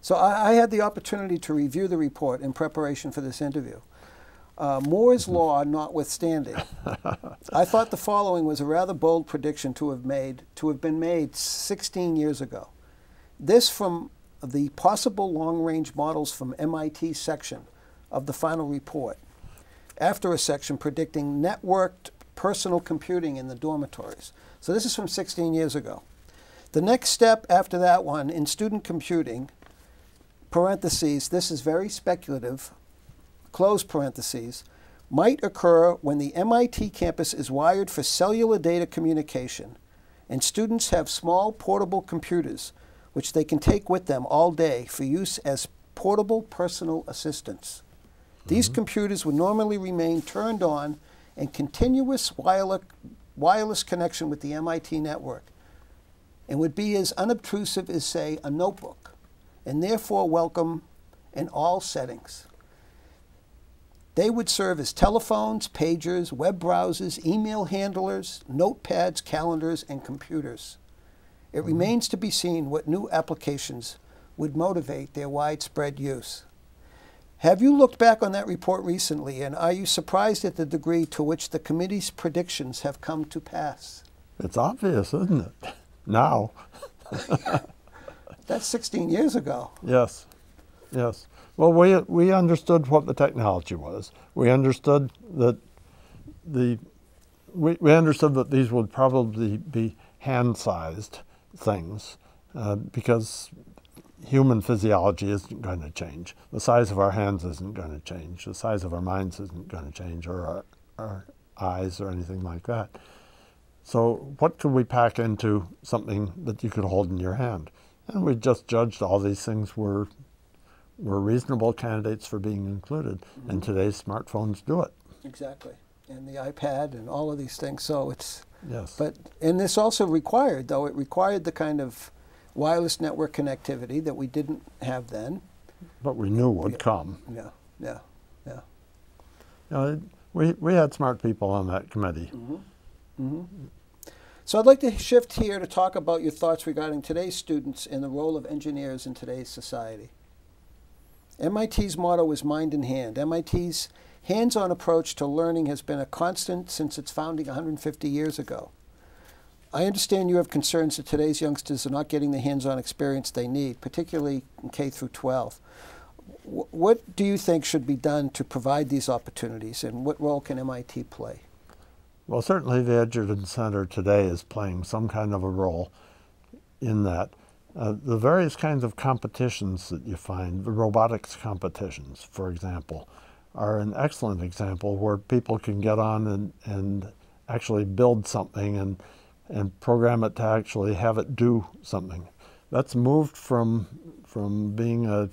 So I had the opportunity to review the report in preparation for this interview. Moore's law notwithstanding, I thought the following was a rather bold prediction to have been made 16 years ago. This from the possible long-range models from MIT section of the final report, after a section predicting networked personal computing in the dormitories. So this is from 16 years ago. The next step after that one in student computing, parentheses, this is very speculative, close parentheses, might occur when the MIT campus is wired for cellular data communication and students have small portable computers which they can take with them all day for use as portable personal assistants. These computers would normally remain turned on in continuous wireless connection with the MIT network and would be as unobtrusive as, say, a notebook, and therefore welcome in all settings. They would serve as telephones, pagers, web browsers, email handlers, notepads, calendars, and computers. It remains to be seen what new applications would motivate their widespread use. Have you looked back on that report recently, and are you surprised at the degree to which the committee's predictions have come to pass? It's obvious, isn't it? Now. That's 16 years ago. Yes, yes. Well, we understood what the technology was. We understood that we understood that these would probably be hand-sized things because human physiology isn't going to change. The size of our hands isn't going to change. The size of our minds isn't going to change, or our eyes or anything like that. So what could we pack into something that you could hold in your hand? And we just judged all these things were reasonable candidates for being included. And today's smartphones do it. Exactly. And the iPad and all of these things. So it's, yes. And this also required, though, it required the kind of wireless network connectivity that we didn't have then. But we knew would come. Yeah, yeah, yeah. You know, we had smart people on that committee. So I'd like to shift here to talk about your thoughts regarding today's students and the role of engineers in today's society. MIT's motto is mind in hand. MIT's hands-on approach to learning has been a constant since its founding 150 years ago. I understand you have concerns that today's youngsters are not getting the hands-on experience they need, particularly in K through 12. What do you think should be done to provide these opportunities, and what role can MIT play? Well, certainly the Edgerton Center today is playing some kind of a role in that. The various kinds of competitions that you find, the robotics competitions, for example, are an excellent example where people can get on and actually build something and program it to actually have it do something. That's moved from being an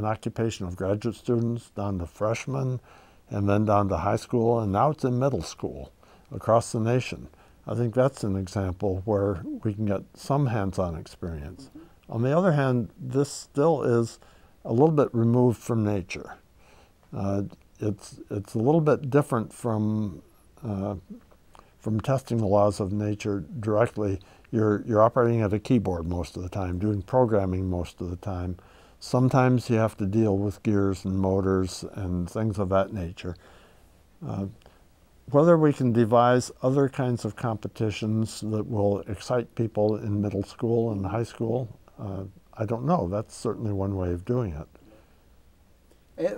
occupation of graduate students down to freshmen and then down to high school, and now it's in middle school across the nation. I think that's an example where we can get some hands-on experience. On the other hand, this still is a little bit removed from nature. It's a little bit different from testing the laws of nature directly. You're operating at a keyboard most of the time, doing programming most of the time. Sometimes you have to deal with gears and motors and things of that nature. Whether we can devise other kinds of competitions that will excite people in middle school and high school, I don't know. That's certainly one way of doing it.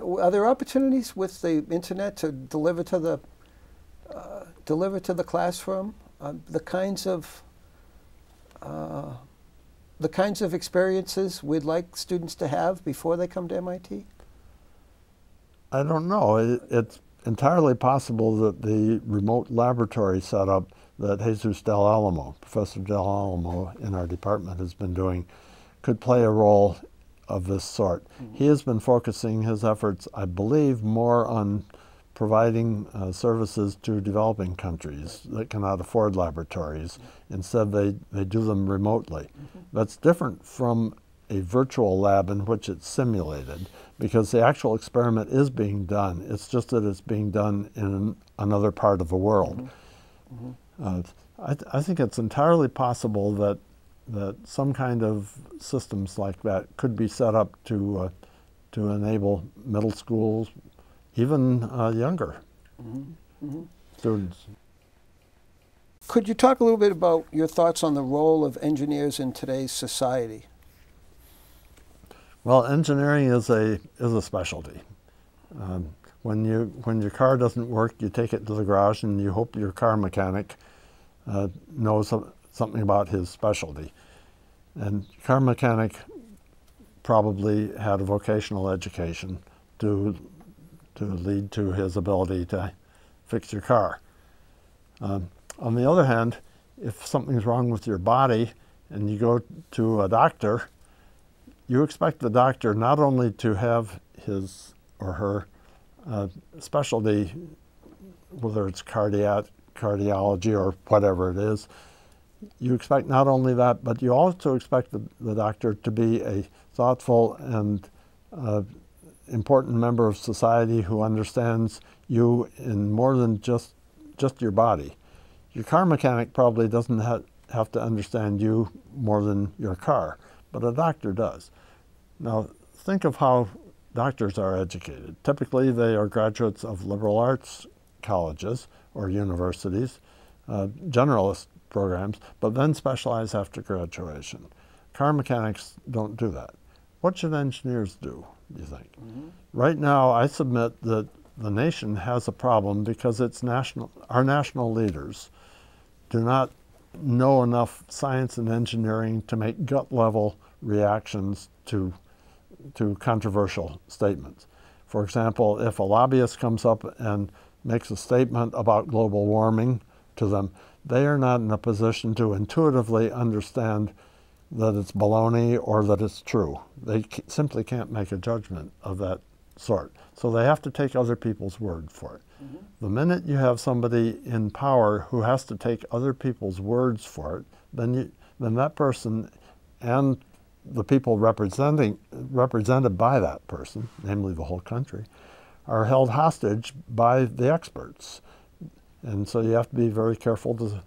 Are there opportunities with the internet to deliver to the classroom the kinds of experiences we'd like students to have before they come to MIT? I don't know. It's entirely possible that the remote laboratory setup that Jesus Del Alamo, Professor Del Alamo in our department has been doing, could play a role of this sort. Mm-hmm. He has been focusing his efforts, I believe, more on providing services to developing countries that cannot afford laboratories. Mm-hmm. Instead, they do them remotely. Mm-hmm. That's different from a virtual lab in which it's simulated, because the actual experiment is being done. It's just that it's being done in another part of the world. Mm-hmm. Mm-hmm. I think it's entirely possible that some kind of systems like that could be set up to enable middle schools, even younger mm-hmm. Mm-hmm. students. Could you talk a little bit about your thoughts on the role of engineers in today's society? Well, engineering is a specialty. When your car doesn't work, you take it to the garage and you hope your car mechanic knows something about his specialty. And car mechanic probably had a vocational education to lead to his ability to fix your car. On the other hand, if something's wrong with your body and you go to a doctor, you expect the doctor not only to have his or her specialty, whether it's cardiology or whatever it is, you expect not only that, but you also expect the doctor to be a thoughtful and important member of society who understands you in more than just your body. Your car mechanic probably doesn't have to understand you more than your car, but a doctor does. Now, think of how doctors are educated. Typically, they are graduates of liberal arts colleges or universities, generalist programs, but then specialize after graduation. Car mechanics don't do that. What should engineers do you think? Mm-hmm. Right now, I submit that the nation has a problem because our national leaders do not know enough science and engineering to make gut-level reactions to controversial statements. For example, if a lobbyist comes up and makes a statement about global warming to them, they are not in a position to intuitively understand that it's baloney or that it's true. They simply can't make a judgment of that sort. So they have to take other people's word for it. Mm-hmm. The minute you have somebody in power who has to take other people's words for it, then that person and the people represented by that person, namely the whole country, are held hostage by the experts. And so you have to be very careful to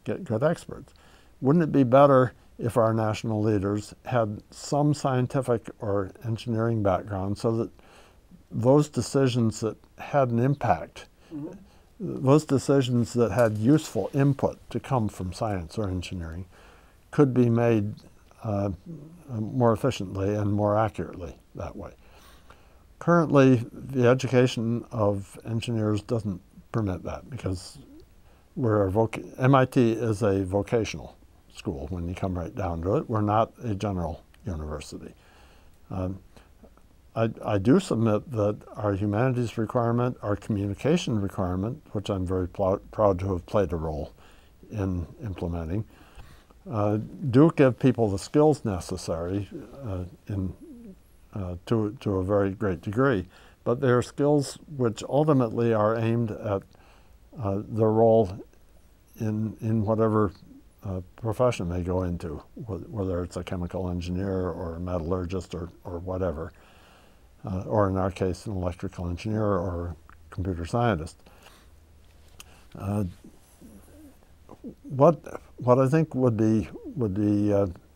get good experts. Wouldn't it be better if our national leaders had some scientific or engineering background so that those decisions that had an impact, mm-hmm. those decisions that had useful input to come from science or engineering could be made more efficiently and more accurately that way. Currently, the education of engineers doesn't permit that because MIT is a vocational school when you come right down to it. We're not a general university. I do submit that our humanities requirement, our communication requirement, which I'm very proud to have played a role in implementing, do give people the skills necessary to a very great degree, but they are skills which ultimately are aimed at their role in whatever profession they go into, whether it's a chemical engineer or a metallurgist or whatever, or in our case, an electrical engineer or a computer scientist. What I think would be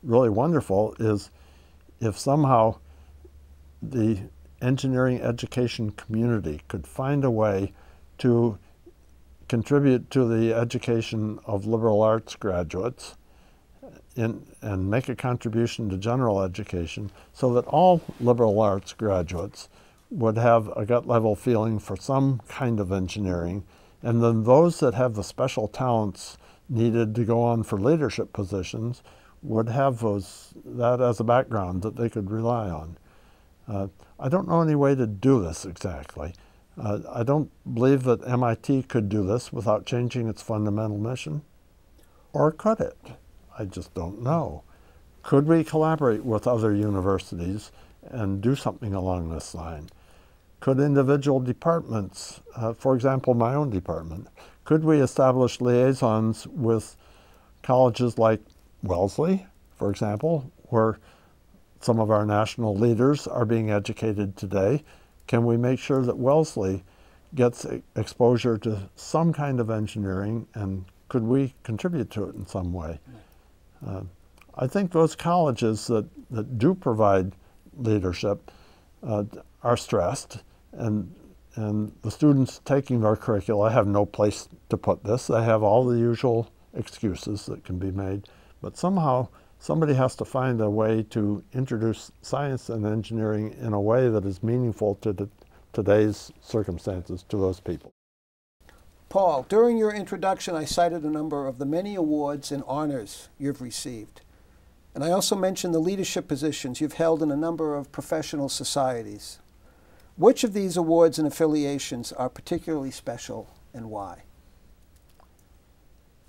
really wonderful is if somehow the engineering education community could find a way to contribute to the education of liberal arts graduates and make a contribution to general education so that all liberal arts graduates would have a gut level feeling for some kind of engineering, and then those that have the special talents needed to go on for leadership positions would have that as a background that they could rely on. I don't know any way to do this exactly. I don't believe that MIT could do this without changing its fundamental mission. Or could it? I just don't know. Could we collaborate with other universities and do something along this line? Could individual departments, for example, my own department, could we establish liaisons with colleges like Wellesley, for example, where some of our national leaders are being educated today? Can we make sure that Wellesley gets exposure to some kind of engineering, and could we contribute to it in some way? I think those colleges that do provide leadership are stressed, and the students taking our curricula have no place to put this. They have all the usual excuses that can be made, but somehow somebody has to find a way to introduce science and engineering in a way that is meaningful to today's circumstances to those people. Paul, during your introduction, I cited a number of the many awards and honors you've received. And I also mentioned the leadership positions you've held in a number of professional societies. Which of these awards and affiliations are particularly special, and why?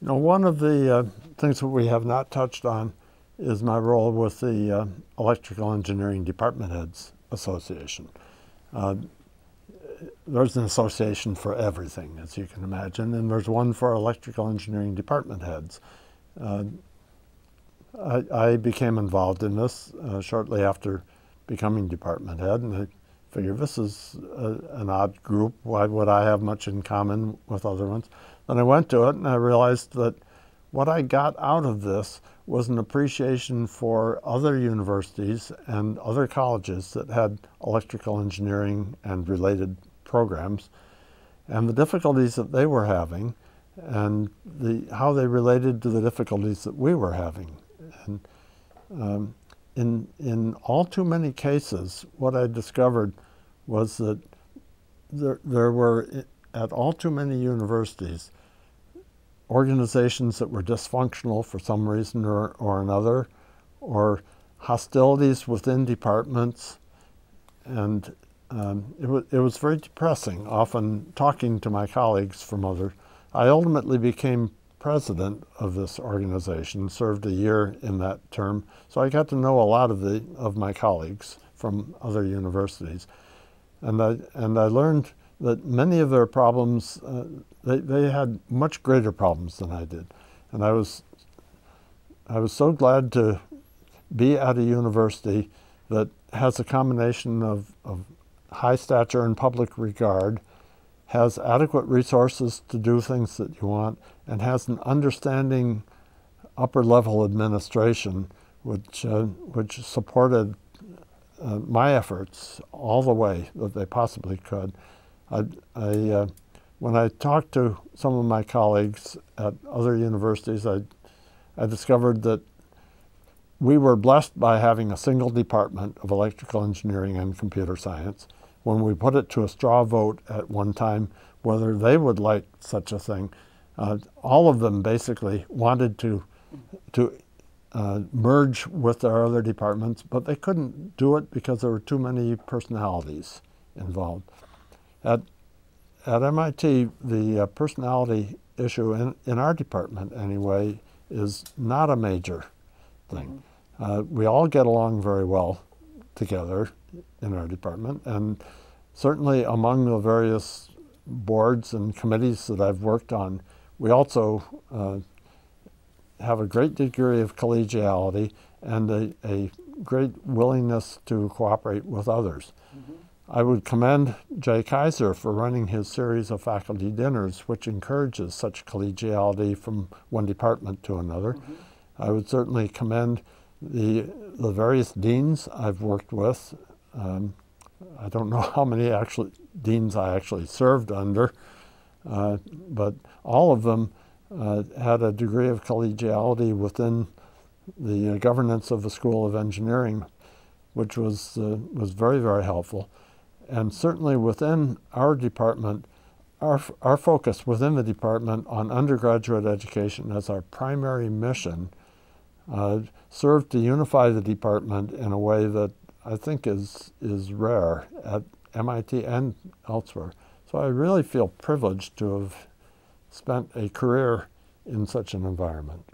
You know, one of the things that we have not touched on is my role with the Electrical Engineering Department Heads Association. There's an association for everything, as you can imagine, and there's one for electrical engineering department heads. I became involved in this shortly after becoming department head, and I figured this is an odd group. Why would I have much in common with other ones? Then I went to it and I realized that what I got out of this was an appreciation for other universities and other colleges that had electrical engineering and related programs, and the difficulties that they were having, and how they related to the difficulties that we were having. And in all too many cases, what I discovered was that there were, at all too many universities, organizations that were dysfunctional for some reason or another, or hostilities within departments, and it was very depressing, often talking to my colleagues from other. I ultimately became president of this organization, served a year in that term, so I got to know a lot of my colleagues from other universities. And I learned that many of their problems, they had much greater problems than I did. And I was so glad to be at a university that has a combination of high stature and public regard, has adequate resources to do things that you want, and has an understanding upper level administration which supported my efforts all the way that they possibly could. When I talked to some of my colleagues at other universities, I discovered that we were blessed by having a single department of electrical engineering and computer science. When we put it to a straw vote at one time whether they would like such a thing, all of them basically wanted to merge with their other departments, but they couldn't do it because there were too many personalities involved. At MIT, the personality issue in our department anyway is not a major thing. We all get along very well together in our department, and certainly among the various boards and committees that I've worked on, we also have a great degree of collegiality and a great willingness to cooperate with others. I would commend Jay Kaiser for running his series of faculty dinners, which encourages such collegiality from one department to another. I would certainly commend the various deans I've worked with. I don't know how many deans I actually served under, but all of them had a degree of collegiality within the governance of the School of Engineering, which was very, very helpful. And certainly within our department, our focus within the department on undergraduate education as our primary mission served to unify the department in a way that I think is rare at MIT and elsewhere. So I really feel privileged to have spent a career in such an environment.